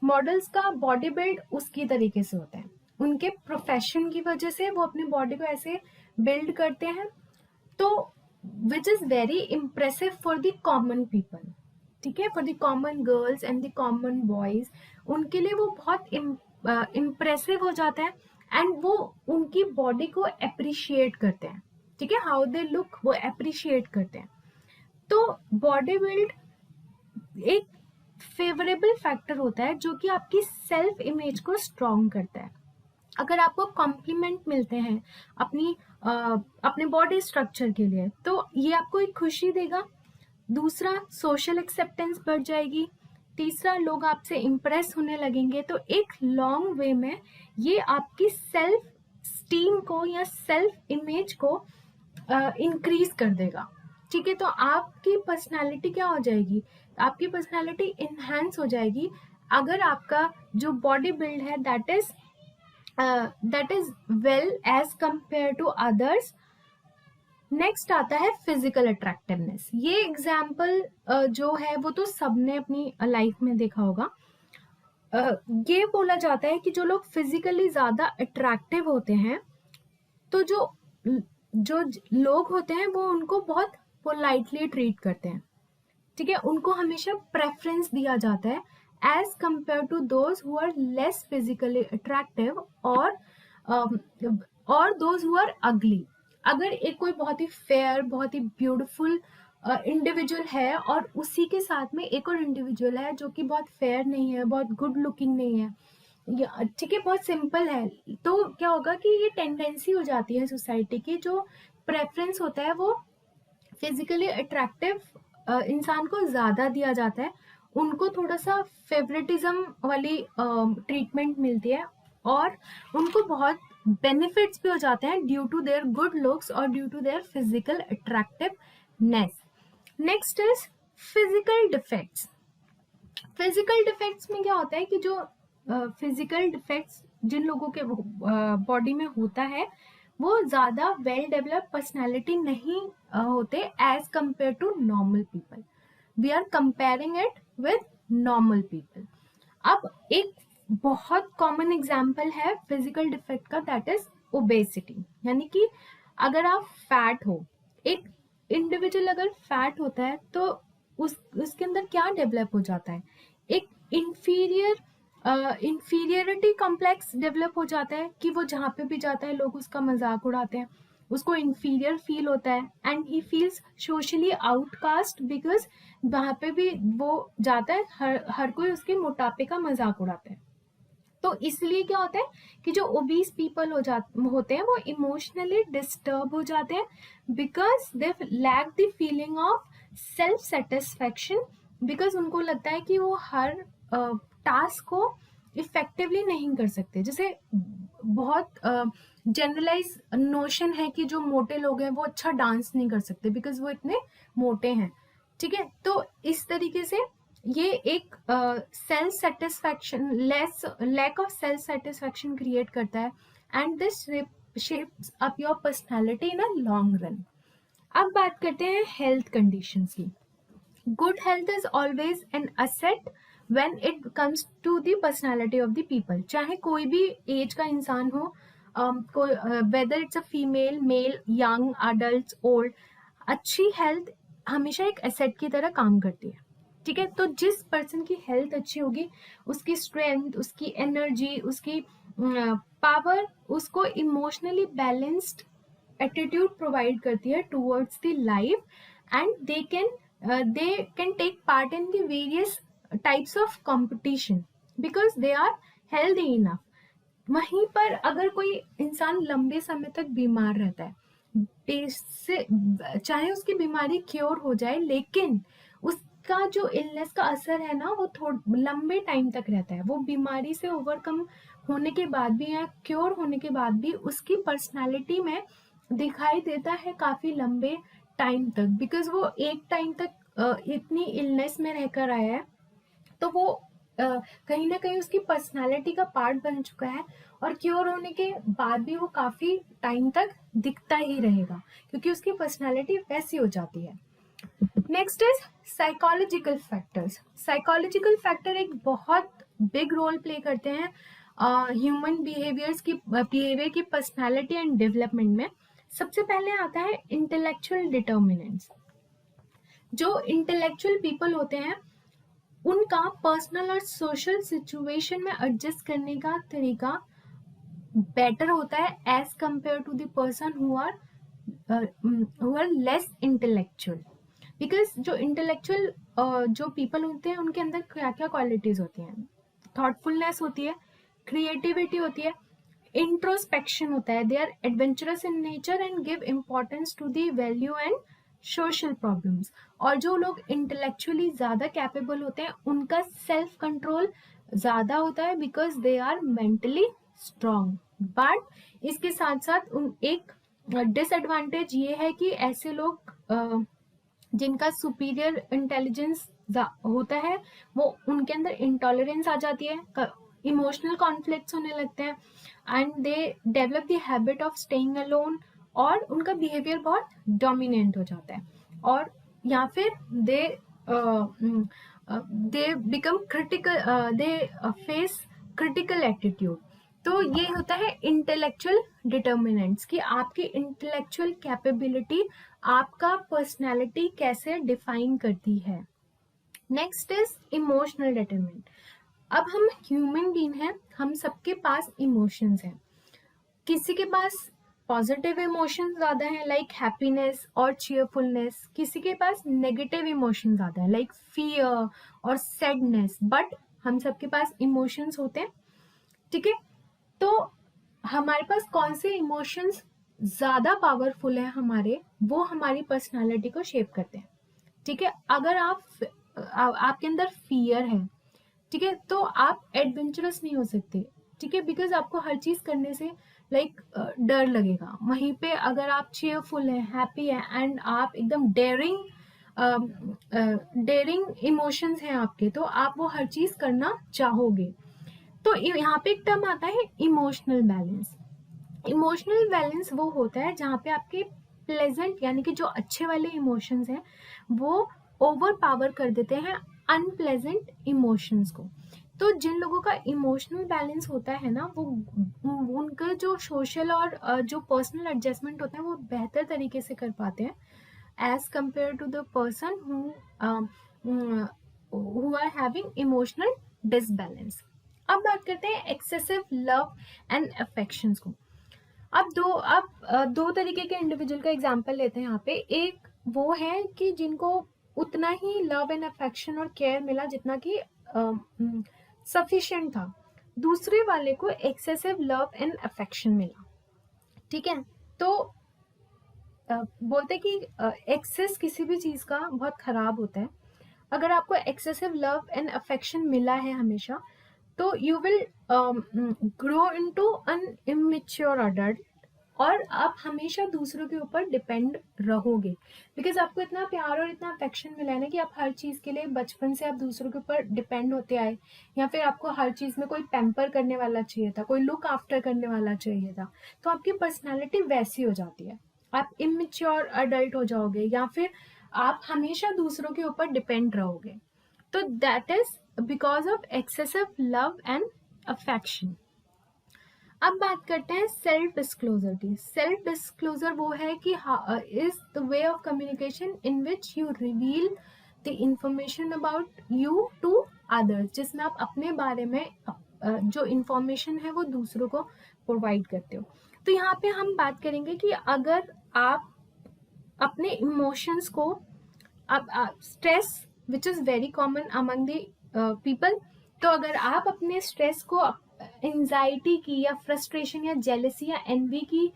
मॉडल्स का बॉडी बिल्ड उसकी तरीके से होता है, उनके प्रोफेशन की वजह से वो अपनी बॉडी को ऐसे बिल्ड करते हैं, तो which is very impressive for the common people. ठीक है, for the common girls and the common boys, उनके लिए वो बहुत इम्प्रेसिव हो जाता है एंड वो उनकी बॉडी को अप्रिशिएट करते हैं। ठीक है, हाउ दे लुक वो अप्रिशिएट करते हैं। तो बॉडी बिल्ड एक फेवरेबल फैक्टर होता है जो कि आपकी सेल्फ इमेज को स्ट्रॉन्ग करता है। अगर आपको कॉम्प्लीमेंट मिलते हैं अपने बॉडी स्ट्रक्चर के लिए, तो ये आपको एक खुशी देगा। दूसरा, सोशल एक्सेप्टेंस बढ़ जाएगी। तीसरा, लोग आपसे इम्प्रेस होने लगेंगे। तो एक लॉन्ग वे में ये आपकी सेल्फ स्टीम को या सेल्फ इमेज को इंक्रीज कर देगा। ठीक है, तो आपकी पर्सनालिटी क्या हो जाएगी? आपकी पर्सनालिटी इन्हांस हो जाएगी अगर आपका जो बॉडी बिल्ड है that is well as compare to others. Next आता है फिजिकल अट्रैक्टिवनेस। ये एग्जाम्पल जो है वो तो सबने अपनी लाइफ में देखा होगा। ये बोला जाता है कि जो लोग फिजिकली ज्यादा अट्रैक्टिव होते हैं, तो जो लोग होते हैं वो उनको बहुत पोलाइटली ट्रीट करते हैं। ठीक है, उनको हमेशा प्रेफरेंस दिया जाता है as compare to those who are less physically attractive और दोज हु आर अगली। अगर एक कोई बहुत ही फेयर, बहुत ही ब्यूटीफुल इंडिविजुअल है और उसी के साथ में एक और इंडिविजुअल है जो कि बहुत फेयर नहीं है, बहुत गुड लुकिंग नहीं है, ठीक है, बहुत सिंपल है, तो क्या होगा कि ये टेंडेंसी हो जाती है सोसाइटी की, जो प्रेफरेंस होता है वो फिजिकली अट्रैक्टिव इंसान को ज्यादा दिया जाता है, उनको थोड़ा सा फेवरेटिज्म वाली ट्रीटमेंट मिलती है और उनको बहुत बेनिफिट्स भी हो जाते हैं due to their good looks और due to their physical attractiveness. Next is physical defects. Physical defects में क्या होता है कि जो फिजिकल डिफेक्ट्स जिन लोगों के बॉडी में होता है वो ज्यादा वेल डेवलप्ड पर्सनालिटी नहीं होते as compare to normal people. We are comparing it with normal people. अब एक बहुत कॉमन एग्जाम्पल है फिजिकल डिफेक्ट का, दैट इज ओबेसिटी। यानी कि अगर आप फैट हो, एक इंडिविजुअल अगर फैट होता है तो उसके अंदर क्या डेवलप हो जाता है, एक इंफीरियरिटी कॉम्प्लेक्स डेवलप हो जाता है कि वो जहाँ पे भी जाता है लोग उसका मजाक उड़ाते हैं, उसको इंफीरियर फील होता है and he feels socially outcast because वहाँ पे भी वो जाता है, हर कोई उसके मोटापे का मजाक उड़ाता है। तो इसलिए क्या होता है कि जो ओबीस पीपल होते हैं वो इमोशनली डिस्टर्ब हो जाते हैं because they lack the feeling of self satisfaction, because उनको लगता है कि वो हर टास्क को इफेक्टिवली नहीं कर सकते। जैसे बहुत जनरलाइज नोशन है कि जो मोटे लोग हैं वो अच्छा डांस नहीं कर सकते बिकॉज वो इतने मोटे हैं। ठीक है, तो इस तरीके से ये एक self satisfaction lack of self satisfaction create करता है and this shapes up your personality in a long run. अब बात करते हैं हेल्थ कंडीशंस की। Good health is always an asset when it comes to the personality of the people. चाहे कोई भी एज का इंसान हो, कोई whether it's a female, male, young, adult, old, अच्छी हेल्थ हमेशा एक एसेट की तरह काम करती है। ठीक है, तो जिस पर्सन की हेल्थ अच्छी होगी उसकी स्ट्रेंथ, उसकी एनर्जी, उसकी पावर उसको इमोशनली बैलेंस्ड एटीट्यूड प्रोवाइड करती है towards the life and they can take part in the various types of competition because they are healthy enough. वहीं पर अगर कोई इंसान लंबे समय तक बीमार रहता है, चाहे उसकी बीमारी क्योर हो जाए लेकिन उसका जो इलनेस का असर है ना वो थोड़ा लंबे टाइम तक रहता है। वो बीमारी से ओवरकम होने के बाद भी या क्योर होने के बाद भी उसकी पर्सनालिटी में दिखाई देता है काफी लंबे टाइम तक, बिकॉज वो एक टाइम तक इतनी इलनेस में रहकर आया है तो वो कहीं ना कहीं उसकी पर्सनालिटी का पार्ट बन चुका है और क्योर होने के बाद भी वो काफी टाइम तक दिखता ही रहेगा क्योंकि उसकी पर्सनालिटी वैसी हो जाती है। Next is psychological factors. Psychological factor एक बहुत बिग रोल प्ले करते हैं ह्यूमन बिहेवियर की पर्सनालिटी एंड डेवलपमेंट में। सबसे पहले आता है इंटेलेक्चुअल डिटर्मिनेंट्स। जो इंटेलेक्चुअल पीपल होते हैं उनका पर्सनल और सोशल सिचुएशन में एडजस्ट करने का तरीका बेटर होता है as compare to the person who are less intellectual. Because जो इंटेलेक्चुअल जो पीपल होते हैं उनके अंदर क्या क्या क्वालिटीज होती हैं, थॉटफुलनेस होती है, क्रिएटिविटी होती है, इंट्रोस्पेक्शन होता है, they are adventurous in nature and give importance to the value and social problems. और जो लोग इंटेलेक्चुअली ज्यादा कैपेबल होते हैं उनका सेल्फ कंट्रोल ज्यादा होता है because they are mentally strong. But इसके साथ साथ एक डिसएडवांटेज ये है कि ऐसे लोग जिनका सुपीरियर इंटेलिजेंस होता है वो उनके अंदर इंटॉलरेंस आ जाती है, इमोशनल कॉन्फ्लिक्ट्स होने लगते हैं and they develop the habit of staying alone और उनका बिहेवियर बहुत डोमिनेंट हो जाता है और या फिर they become critical, they face critical attitude. तो ये होता है इंटेलेक्चुअल डिटर्मिनेंट्स कि आपकी इंटेलेक्चुअल कैपेबिलिटी आपका पर्सनालिटी कैसे डिफाइन करती है। Next is emotional determinant. अब हम ह्यूमन बीइंग हैं, हम सबके पास इमोशंस हैं। किसी के पास पॉजिटिव इमोशन ज्यादा है लाइक हैप्पीनेस और चीयरफुलनेस, किसी के पास नेगेटिव इमोशन ज्यादा है लाइक फियर और सैडनेस, बट हम सबके पास इमोशंस होते हैं। ठीक है, तो हमारे पास कौन से इमोशंस ज्यादा पावरफुल है हमारे, वो हमारी पर्सनालिटी को शेप करते हैं। ठीक है, अगर आपके अंदर फियर है, ठीक है, तो आप एडवेंचरस नहीं हो सकते। ठीक है, बिकॉज आपको हर चीज करने से लाइक डर लगेगा। वहीं पे अगर आप चेयरफुल हैं, हैप्पी हैं एंड आप एकदम डेयरिंग इमोशंस हैं आपके, तो आप वो हर चीज करना चाहोगे। तो यहाँ पे एक टर्म आता है इमोशनल बैलेंस। इमोशनल बैलेंस वो होता है जहाँ पे आपके प्लेजेंट यानी कि जो अच्छे वाले इमोशंस हैं वो ओवर पावर कर देते हैं अनप्लेजेंट इमोशंस को। तो जिन लोगों का इमोशनल बैलेंस होता है ना, वो उनका जो सोशल और जो पर्सनल एडजस्टमेंट होता है वो बेहतर तरीके से कर पाते हैं as compare to the person who are having emotional disbalance. अब बात करते हैं एक्सेसिव लव एंड अफेक्शंस को। अब दो तरीके के इंडिविजुअल का एग्जांपल लेते हैं यहाँ पे। एक वो है कि जिनको उतना ही लव एंड अफेक्शन और केयर मिला जितना कि सफिशिएंट था। दूसरे वाले को एक्सेसिव लव एंड अफेक्शन मिला। ठीक है, तो बोलते कि एक्सेस किसी भी चीज का बहुत खराब होता है। अगर आपको एक्सेसिव लव एंड अफेक्शन मिला है हमेशा, तो you will grow into an immature adult और आप हमेशा दूसरों के ऊपर डिपेंड रहोगे। बिकॉज आपको इतना प्यार और इतना अफेक्शन मिला है ना कि आप हर चीज के लिए बचपन से आप दूसरों के ऊपर डिपेंड होते आए, या फिर आपको हर चीज में कोई पैम्पर करने वाला चाहिए था, कोई लुक आफ्टर करने वाला चाहिए था। तो आपकी पर्सनैलिटी वैसी हो जाती है, आप इमेच्योर अडल्ट हो जाओगे या फिर आप हमेशा दूसरों के ऊपर डिपेंड रहोगे। तो that is because of excessive love and affection. अब बात करते हैं सेल्फ डिस्क्लोजर की। सेल्फ डिस्क्लोजर वो है कि is the way of communication in which you reveal the information about you to others, जिसमें आप अपने बारे में जो इंफॉर्मेशन है वो दूसरों को प्रोवाइड करते हो। तो यहाँ पे हम बात करेंगे कि अगर आप अपने इमोशंस को, अब stress which is very common among the people, तो अगर आप अपने स्ट्रेस को एंजाइटी की या फ्रस्ट्रेशन या जेलसी या एनवी की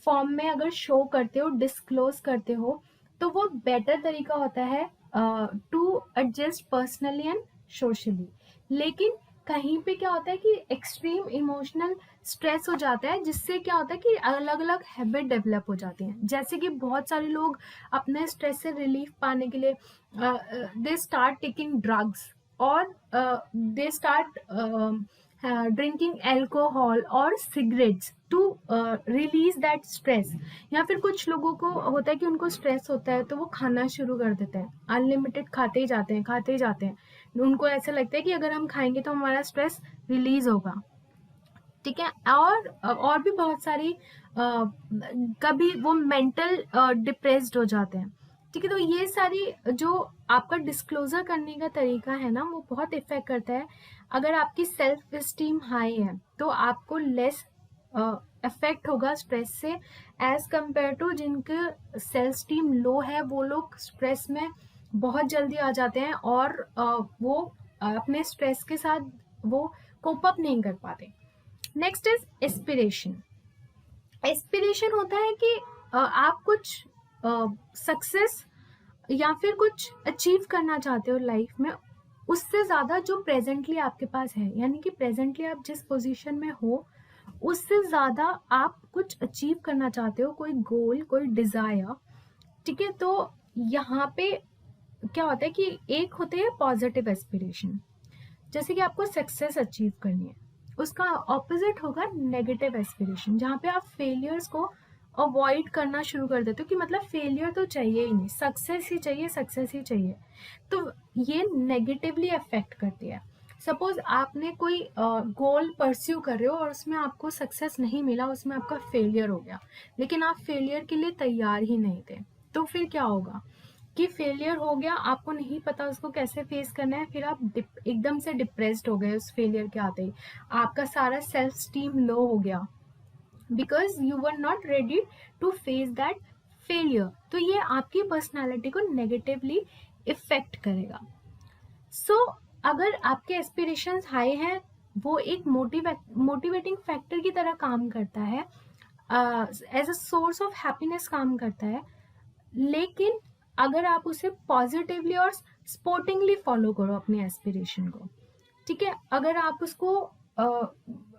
फॉर्म में अगर शो करते हो, डिस्क्लोज करते हो, तो वो बेटर तरीका होता है to adjust personally and socially. लेकिन कहीं पे क्या होता है कि एक्सट्रीम इमोशनल स्ट्रेस हो जाता है, जिससे क्या होता है कि अलग अलग हैबिट डेवलप हो जाती हैं। जैसे कि बहुत सारे लोग अपने स्ट्रेस से रिलीफ पाने के लिए दे स्टार्ट टेकिंग ड्रग्स और दे स्टार्ट ड्रिंकिंग एल्कोहल और cigarettes to release that stress. या फिर कुछ लोगों को होता है कि उनको स्ट्रेस होता है तो वो खाना शुरू कर देते हैं, अनलिमिटेड खाते ही जाते हैं, खाते ही जाते हैं। उनको ऐसा लगता है कि अगर हम खाएंगे तो हमारा स्ट्रेस रिलीज होगा। ठीक है, और भी बहुत सारी कभी वो मेंटल डिप्रेस्ड हो जाते हैं। ठीक है, तो ये सारी जो आपका डिस्क्लोजर करने का तरीका है ना, वो बहुत इफेक्ट करता है। अगर आपकी सेल्फ स्टीम हाई है तो आपको लेस इफेक्ट होगा स्ट्रेस से एज कंपेयर टू जिनके सेल्फ स्टीम लो है। वो लोग स्ट्रेस में बहुत जल्दी आ जाते हैं और वो अपने स्ट्रेस के साथ वो कोप अप नहीं कर पाते। Next is aspiration. एस्पिरेशन होता है कि आप कुछ सक्सेस या फिर कुछ अचीव करना चाहते हो लाइफ में, उससे ज़्यादा जो प्रेजेंटली आपके पास है, यानी कि प्रेजेंटली आप जिस पोजीशन में हो उससे ज़्यादा आप कुछ अचीव करना चाहते हो, कोई गोल, कोई डिज़ायर। ठीक है, तो यहाँ पे क्या होता है कि एक होते हैं पॉजिटिव एस्पिरेशन, जैसे कि आपको सक्सेस अचीव करनी है। उसका ऑपोजिट होगा नेगेटिव एस्पिरेशन, जहाँ पे आप फेलियर्स को अवॉइड करना शुरू कर देते हो कि मतलब फेलियर तो चाहिए ही नहीं, सक्सेस ही चाहिए, सक्सेस ही चाहिए। तो ये नेगेटिवली अफेक्ट करती है। सपोज आपने कोई गोल परस्यू कर रहे हो और उसमें आपको सक्सेस नहीं मिला, उसमें आपका फेलियर हो गया, लेकिन आप फेलियर के लिए तैयार ही नहीं थे, तो फिर क्या होगा कि फेलियर हो गया, आपको नहीं पता उसको कैसे फेस करना है, फिर आप एकदम से डिप्रेस्ड हो गए उस फेलियर के आते ही, आपका सारा सेल्फ स्टीम लो हो गया because you were not ready to face that failure. तो ये आपकी पर्सनालिटी को नेगेटिवली इफेक्ट करेगा। सो अगर आपके एस्पिरेशंस हाई हैं, वो एक मोटिवेटिंग फैक्टर की तरह काम करता है, as a source of happiness काम करता है। लेकिन अगर आप उसे पॉजिटिवली और स्पोर्टिंगली फॉलो करो अपने एस्पिरेशन को, ठीक है, अगर आप उसको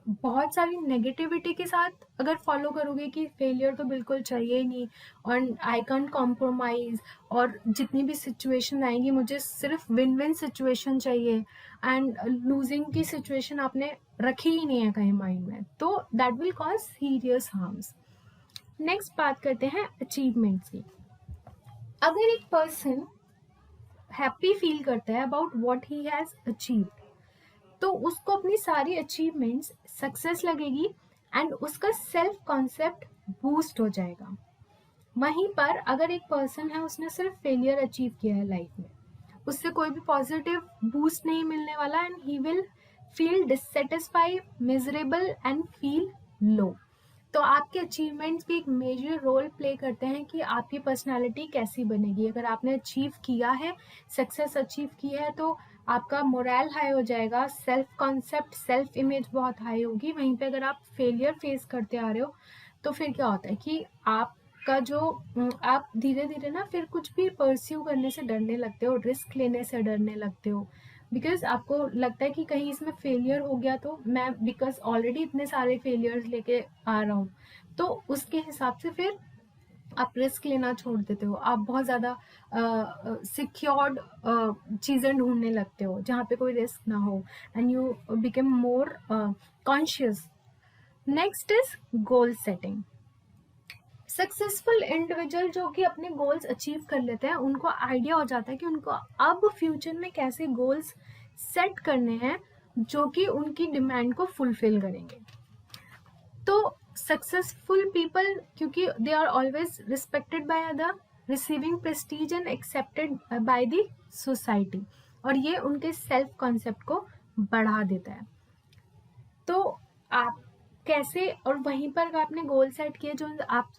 बहुत सारी नेगेटिविटी के साथ अगर फॉलो करोगे कि फेलियर तो बिल्कुल चाहिए ही नहीं और आई कैंट कॉम्प्रोमाइज, और जितनी भी सिचुएशन आएंगी मुझे सिर्फ विन विन सिचुएशन चाहिए, एंड लूजिंग की सिचुएशन आपने रखी ही नहीं है कहीं माइंड में, तो that will cause serious harms. Next बात करते हैं अचीवमेंट्स की। अगर एक पर्सन हैप्पी फील करता है about what he has achieved, तो उसको अपनी सारी अचीवमेंट्स सक्सेस लगेगी एंड उसका सेल्फ कॉन्सेप्ट बूस्ट हो जाएगा। वहीं पर अगर एक पर्सन है उसने सिर्फ फेलियर अचीव किया है लाइफ में, उससे कोई भी पॉजिटिव बूस्ट नहीं मिलने वाला and he will feel dissatisfied, miserable and feel low. तो आपके अचीवमेंट्स भी एक मेजर रोल प्ले करते हैं कि आपकी पर्सनालिटी कैसी बनेगी। अगर आपने अचीव किया है, सक्सेस अचीव की है, तो आपका मोरल हाई हो जाएगा, सेल्फ कॉन्सेप्ट, सेल्फ इमेज बहुत हाई होगी। वहीं पे अगर आप फेलियर फेस करते आ रहे हो तो फिर क्या होता है कि आपका जो आप धीरे धीरे ना फिर कुछ भी परस्यू करने से डरने लगते हो, रिस्क लेने से डरने लगते हो, बिकॉज आपको लगता है कि कहीं इसमें फेलियर हो गया तो मैं, बिकॉज ऑलरेडी इतने सारे फेलियर्स लेके आ रहा हूँ, तो उसके हिसाब से फिर आप रिस्क लेना छोड़ देते हो। आप बहुत ज़्यादा सिक्योर्ड चीज़ें ढूंढने लगते हो जहाँ पे कोई रिस्क ना हो, and you become more conscious. Next is goal setting. Successful individual जो कि अपने गोल्स अचीव कर लेते हैं, उनको आइडिया हो जाता है कि उनको अब फ्यूचर में कैसे गोल्स सेट करने हैं जो कि उनकी डिमांड को फुलफिल करेंगे। तो सक्सेसफुल पीपल, क्योंकि they are always respected by other, receiving prestige and accepted by the society, और ये उनके सेल्फ कॉन्सेप्ट को बढ़ा देता है। तो आप कैसे, और वहीं पर आपने गोल सेट किए जो आप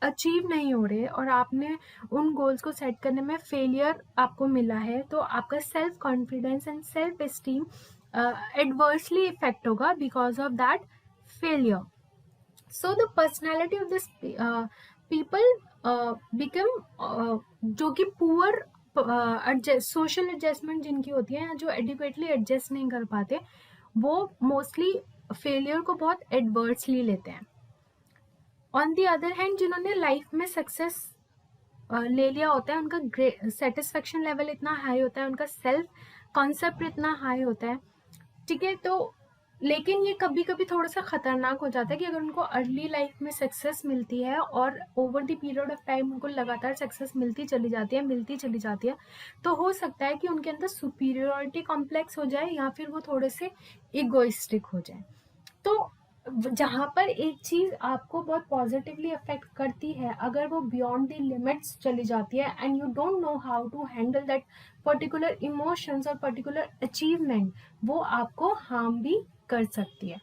अचीव नहीं हो रहे और आपने उन गोल्स को सेट करने में फेलियर आपको मिला है, तो आपका self confidence and self esteem adversely effect होगा because of that failure. So the personality of this people become जो कि पुअर सोशल एडजस्टमेंट जिनकी होती है, जो एडिक्वेटली एडजस्ट नहीं कर पाते, वो मोस्टली फेलियर को बहुत एडवर्सली लेते हैं। ऑन दी अदर हैंड, जिन्होंने लाइफ में सक्सेस ले लिया होता है, उनका सेटिस्फेक्शन लेवल इतना हाई होता है, उनका सेल्फ कॉन्सेप्ट इतना हाई होता है, ठीक है। तो लेकिन ये कभी कभी थोड़ा सा खतरनाक हो जाता है कि अगर उनको अर्ली लाइफ में सक्सेस मिलती है और over the period of time उनको लगातार सक्सेस मिलती चली जाती है, तो हो सकता है कि उनके अंदर सुपीरियरिटी कॉम्प्लेक्स हो जाए या फिर वो थोड़े से इगोइस्टिक हो जाए। तो जहाँ पर एक चीज आपको बहुत पॉजिटिवली अफेक्ट करती है, अगर वो बियॉन्ड द लिमिट्स चली जाती है and you don't know how to handle that particular emotions और पर्टिकुलर अचीवमेंट, वो आपको हार्म भी कर सकती है।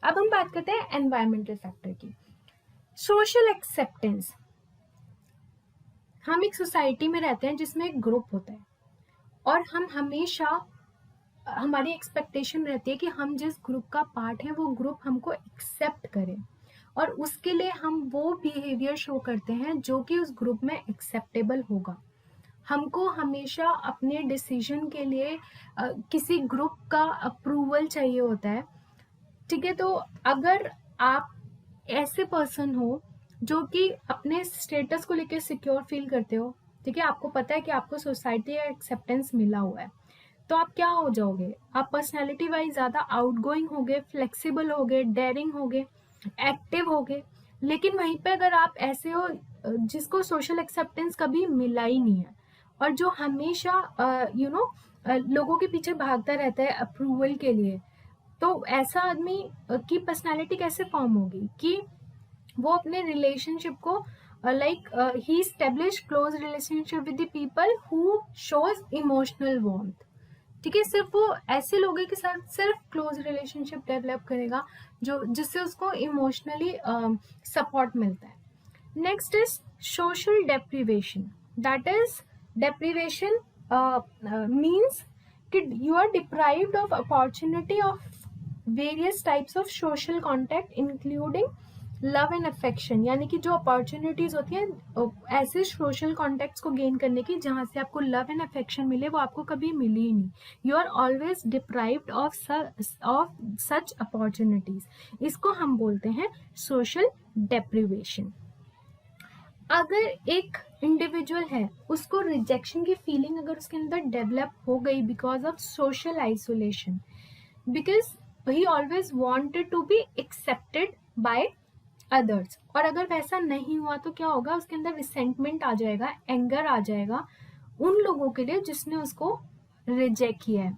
अब हम बात करते हैं एनवायरमेंटल फैक्टर की। Social acceptance. हम एक सोसाइटी में रहते हैं जिसमें एक ग्रुप होता है और हम हमेशा, हमारी एक्सपेक्टेशन रहती है कि हम जिस ग्रुप का पार्ट है वो ग्रुप हमको एक्सेप्ट करे, और उसके लिए हम वो बिहेवियर शो करते हैं जो कि उस ग्रुप में एक्सेप्टेबल होगा। हमको हमेशा अपने डिसीजन के लिए किसी ग्रुप का अप्रूवल चाहिए होता है, ठीक है। तो अगर आप ऐसे पर्सन हो जो कि अपने स्टेटस को लेकर सिक्योर फील करते हो, ठीक है, आपको पता है कि आपको सोसाइटी का एक्सेप्टेंस मिला हुआ है, तो आप क्या हो जाओगे, आप पर्सनैलिटी वाइज ज़्यादा आउटगोइंग होगे, फ्लेक्सिबल होगे, डेयरिंग होगे, एक्टिव होगे। लेकिन वहीं पे अगर आप ऐसे हो जिसको सोशल एक्सेप्टेंस कभी मिला ही नहीं है और जो हमेशा लोगों के पीछे भागता रहता है अप्रूवल के लिए, तो ऐसा आदमी की पर्सनैलिटी कैसे फॉर्म होगी कि वो अपने रिलेशनशिप को ही establish close relationship with the people who shows emotional warmth, ठीक है। सिर्फ वो ऐसे लोगों के साथ सिर्फ क्लोज रिलेशनशिप डेवलप करेगा जो जिससे उसको इमोशनली सपोर्ट मिलता है। Next is social deprivation. That is deprivation means कि you are deprived of opportunity of various types of social contact including love and affection, यानी कि जो अपॉर्चुनिटीज होती हैं ऐसे सोशल कॉन्टेक्ट्स को गेन करने की जहाँ से आपको लव एंड अफेक्शन मिले, वो आपको कभी मिली ही नहीं. You are always deprived of such opportunities. इसको हम बोलते हैं सोशल डेप्रिवेशन. अगर एक इंडिविजुअल है, उसको रिजेक्शन की फीलिंग अगर उसके अंदर डेवलप हो गई because of social isolation, because he always wanted to be accepted by others, और अगर वैसा नहीं हुआ तो क्या होगा, उसके अंदर रिसेंटमेंट आ जाएगा, एंगर आ जाएगा उन लोगों के लिए जिसने उसको रिजेक्ट किया है.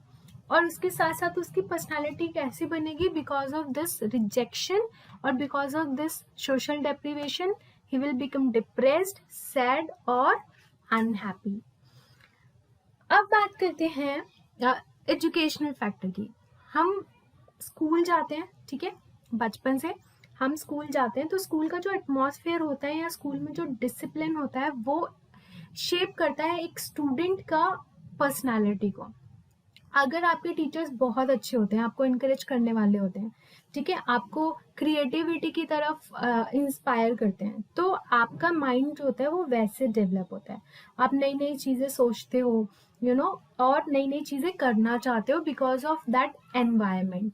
और उसके साथ साथ उसकी पर्सनालिटी कैसी बनेगी, बिकॉज ऑफ दिस रिजेक्शन और because of this social deprivation he will become depressed, sad और unhappy. अब बात करते हैं एजुकेशनल फैक्टर की. हम स्कूल जाते हैं, ठीक है, बचपन से हम स्कूल जाते हैं, तो स्कूल का जो एटमॉस्फेयर होता है या स्कूल में जो डिसिप्लिन होता है वो शेप करता है एक स्टूडेंट का पर्सनालिटी को. अगर आपके टीचर्स बहुत अच्छे होते हैं, आपको इनकरेज करने वाले होते हैं, ठीक है, आपको क्रिएटिविटी की तरफ इंस्पायर करते हैं, तो आपका माइंड जो होता है वो वैसे डेवलप होता है. आप नई नई चीज़ें सोचते हो, और नई नई चीज़ें करना चाहते हो बिकॉज ऑफ दैट एनवायरमेंट.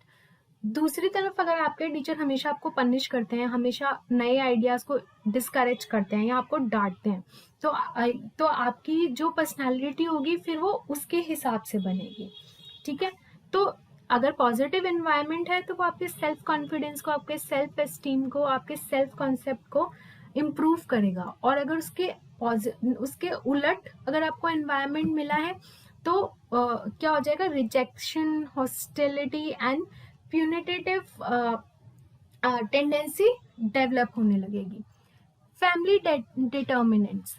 दूसरी तरफ अगर आपके टीचर हमेशा आपको पनिश करते हैं, हमेशा नए आइडियाज़ को डिस्करेज करते हैं या आपको डांटते हैं, तो आपकी जो पर्सनालिटी होगी फिर वो उसके हिसाब से बनेगी. ठीक है, तो अगर पॉजिटिव एनवायरनमेंट है तो वो आपके सेल्फ कॉन्फिडेंस को, आपके सेल्फ एस्टीम को, आपके सेल्फ कॉन्सेप्ट को इम्प्रूव करेगा. और अगर उसके उलट अगर आपको एनवायरनमेंट मिला है तो क्या हो जाएगा, rejection, hostility and punitive tendency develop होने लगेगी. Family determinants.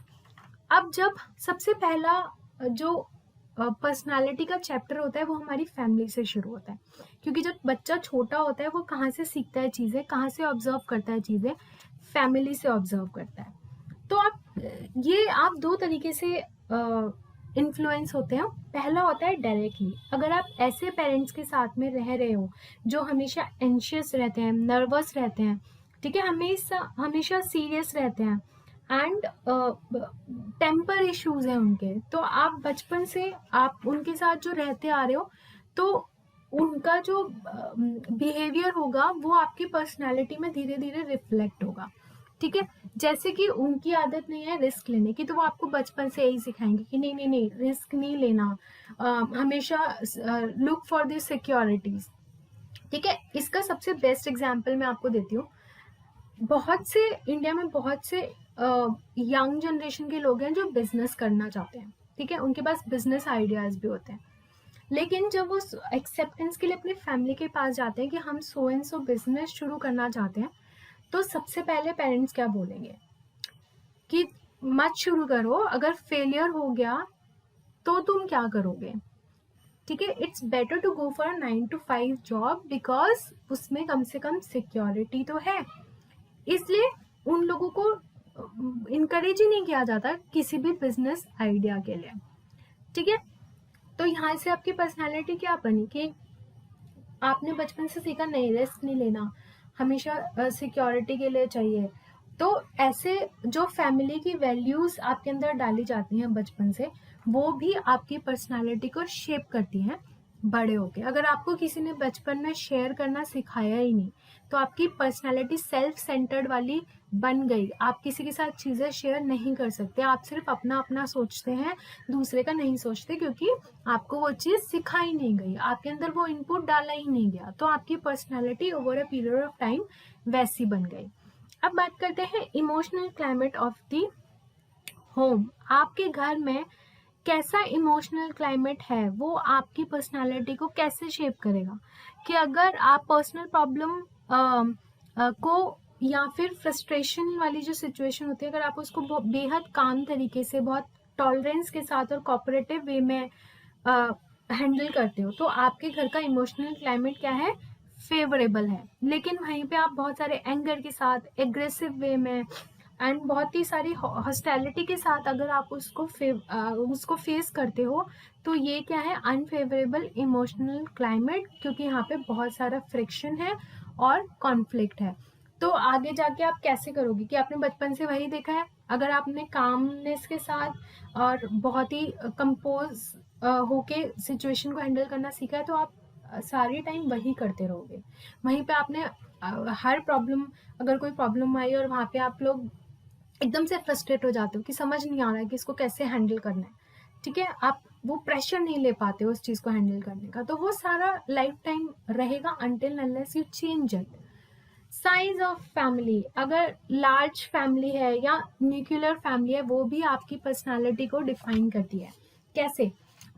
अब जब सबसे पहला जो पर्सनालिटी का चैप्टर होता है वो हमारी फैमिली से शुरू होता है, क्योंकि जब बच्चा छोटा होता है वो कहाँ से सीखता है चीज़ें, कहाँ से ऑब्जर्व करता है चीज़ें, फैमिली से ऑब्जर्व करता है. तो आप दो तरीके से इन्फ्लुएंस होते हैं. पहला होता है डायरेक्टली. अगर आप ऐसे पेरेंट्स के साथ में रह रहे हो जो हमेशा एंशियस रहते हैं, नर्वस रहते हैं, ठीक है, हमेशा सीरियस रहते हैं एंड टेम्पर इश्यूज हैं उनके, तो आप बचपन से आप उनके साथ जो रहते आ रहे हो तो उनका जो बिहेवियर होगा वो आपकी पर्सनालिटी में धीरे धीरे रिफ्लेक्ट होगा. ठीक है, जैसे कि उनकी आदत नहीं है रिस्क लेने की, तो वो आपको बचपन से यही सिखाएंगे कि नहीं नहीं नहीं, रिस्क नहीं लेना, हमेशा लुक फॉर द सिक्योरिटीज. ठीक है, इसका सबसे बेस्ट एग्जाम्पल मैं आपको देती हूँ. इंडिया में बहुत से यंग जनरेशन के लोग हैं जो बिजनेस करना चाहते हैं, ठीक है, उनके पास बिजनेस आइडियाज भी होते हैं, लेकिन जब वो एक्सेप्टेंस के लिए अपनी फैमिली के पास जाते हैं कि हम सो एंड सो बिजनेस शुरू करना चाहते हैं, तो सबसे पहले पेरेंट्स क्या बोलेंगे कि मत शुरू करो, अगर फेलियर हो गया तो तुम क्या करोगे. ठीक है, it's better to go for 9 to 5 job because उसमें कम से कम सिक्योरिटी तो है. इसलिए उन लोगों को इनकरेज ही नहीं किया जाता किसी भी बिजनेस आइडिया के लिए. ठीक है, तो यहाँ से आपकी पर्सनालिटी क्या बनी कि आपने बचपन से सीखा नहीं, रिस्क नहीं लेना, हमेशा सिक्योरिटी के लिए चाहिए. तो ऐसे जो फैमिली की वैल्यूज आपके अंदर डाली जाती हैं बचपन से, वो भी आपकी पर्सनालिटी को शेप करती हैं बड़े होके. अगर आपको किसी ने बचपन में शेयर करना सिखाया ही नहीं तो आपकी पर्सनालिटी सेल्फ सेंटर्ड वाली बन गई. आप किसी के साथ चीज़ें शेयर नहीं कर सकते, आप सिर्फ अपना अपना सोचते हैं, दूसरे का नहीं सोचते, क्योंकि आपको वो चीज़ सिखाई नहीं गई, आपके अंदर वो इनपुट डाला ही नहीं गया, तो आपकी personality over a period of time वैसी बन गई. अब बात करते हैं emotional climate of the home. आपके घर में कैसा इमोशनल क्लाइमेट है वो आपकी पर्सनालिटी को कैसे शेप करेगा. कि अगर आप पर्सनल प्रॉब्लम को या फिर फ्रस्ट्रेशन वाली जो सिचुएशन होती है, अगर आप उसको बेहद काम तरीके से, बहुत टॉलरेंस के साथ और कोऑपरेटिव वे में हैंडल करते हो, तो आपके घर का इमोशनल क्लाइमेट क्या है, फेवरेबल है. लेकिन वहीं पे आप बहुत सारे एंगर के साथ, एग्रेसिव वे में एंड बहुत ही सारी हॉस्टिलिटी के साथ अगर आप उसको फेस करते हो, तो ये क्या है, अनफेवरेबल इमोशनल क्लाइमेट, क्योंकि यहाँ पे बहुत सारा फ्रिक्शन है और कॉन्फ्लिक्ट है. तो आगे जाके आप कैसे करोगे कि आपने बचपन से वही देखा है। अगर आपने कामनेस के साथ और बहुत ही कंपोज होके सिचुएशन को हैंडल करना सीखा है, तो आप सारी टाइम वही करते रहोगे। वहीं पे आपने हर प्रॉब्लम, अगर कोई प्रॉब्लम आई और वहाँ पे आप लोग एकदम से फ्रस्ट्रेट हो जाते हो कि समझ नहीं आ रहा है कि इसको कैसे हैंडल करना है, ठीक है, आप वो प्रेशर नहीं ले पाते हो उस चीज़ को हैंडल करने का, तो वो सारा लाइफ टाइम रहेगा until unless you change it. Size of family, अगर लार्ज फैमिली है या न्यूक्लियर फैमिली है, वो भी आपकी पर्सनालिटी को डिफाइन करती है। कैसे?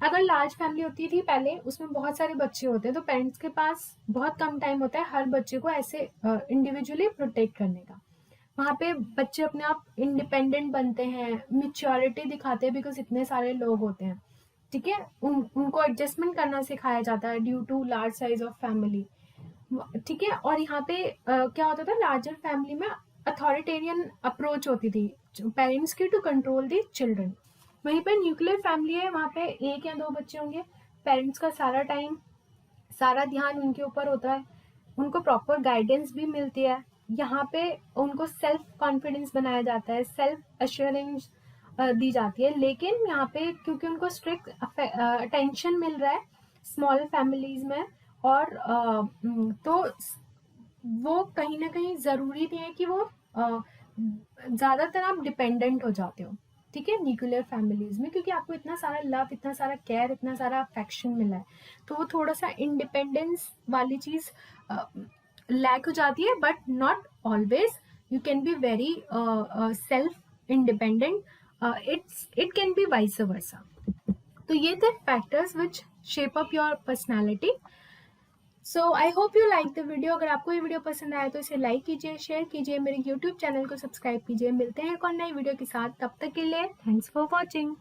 अगर लार्ज फैमिली होती थी पहले, उसमें बहुत सारे बच्चे होते हैं, तो पेरेंट्स के पास बहुत कम टाइम होता है हर बच्चे को ऐसे इंडिविजुअली प्रोटेक्ट करने का। वहाँ पे बच्चे अपने आप इंडिपेंडेंट बनते हैं, मेच्योरिटी दिखाते हैं, बिकॉज इतने सारे लोग होते हैं, ठीक है, उनको एडजस्टमेंट करना सिखाया जाता है due to large size of family, ठीक है। और यहाँ पे क्या होता था, लार्जर फैमिली में अथॉरिटेरियन अप्रोच होती थी पेरेंट्स की टू कंट्रोल द चिल्ड्रन। वहीं पे न्यूक्लियर फैमिली है, वहाँ पे 1 या 2 बच्चे होंगे, पेरेंट्स का सारा टाइम, सारा ध्यान उनके ऊपर होता है, उनको प्रॉपर गाइडेंस भी मिलती है। यहाँ पे उनको सेल्फ कॉन्फिडेंस बनाया जाता है, सेल्फ अश्योरेंस दी जाती है। लेकिन यहाँ पे क्योंकि उनको स्ट्रिक्ट अटेंशन मिल रहा है स्मॉल फैमिलीज में, और तो वो कहीं ना कहीं ज़रूरी नहीं है कि वो ज़्यादातर आप डिपेंडेंट हो जाते हो, ठीक है, न्यूक्लियर फैमिलीज में, क्योंकि आपको इतना सारा लव, इतना सारा केयर, इतना सारा अफेक्शन मिला है, तो वो थोड़ा सा इंडिपेंडेंस वाली चीज़ लैक हो जाती है, but not always. You can be very self independent, it can be vice versa. तो ये थे factors which shape up your personality. So I hope you like the video. अगर आपको ये वीडियो पसंद आया तो इसे लाइक कीजिए, शेयर कीजिए, मेरे यूट्यूब चैनल को सब्सक्राइब कीजिए। मिलते हैं एक और नई वीडियो के साथ, तब तक के लिए थैंक्स फॉर वॉचिंग।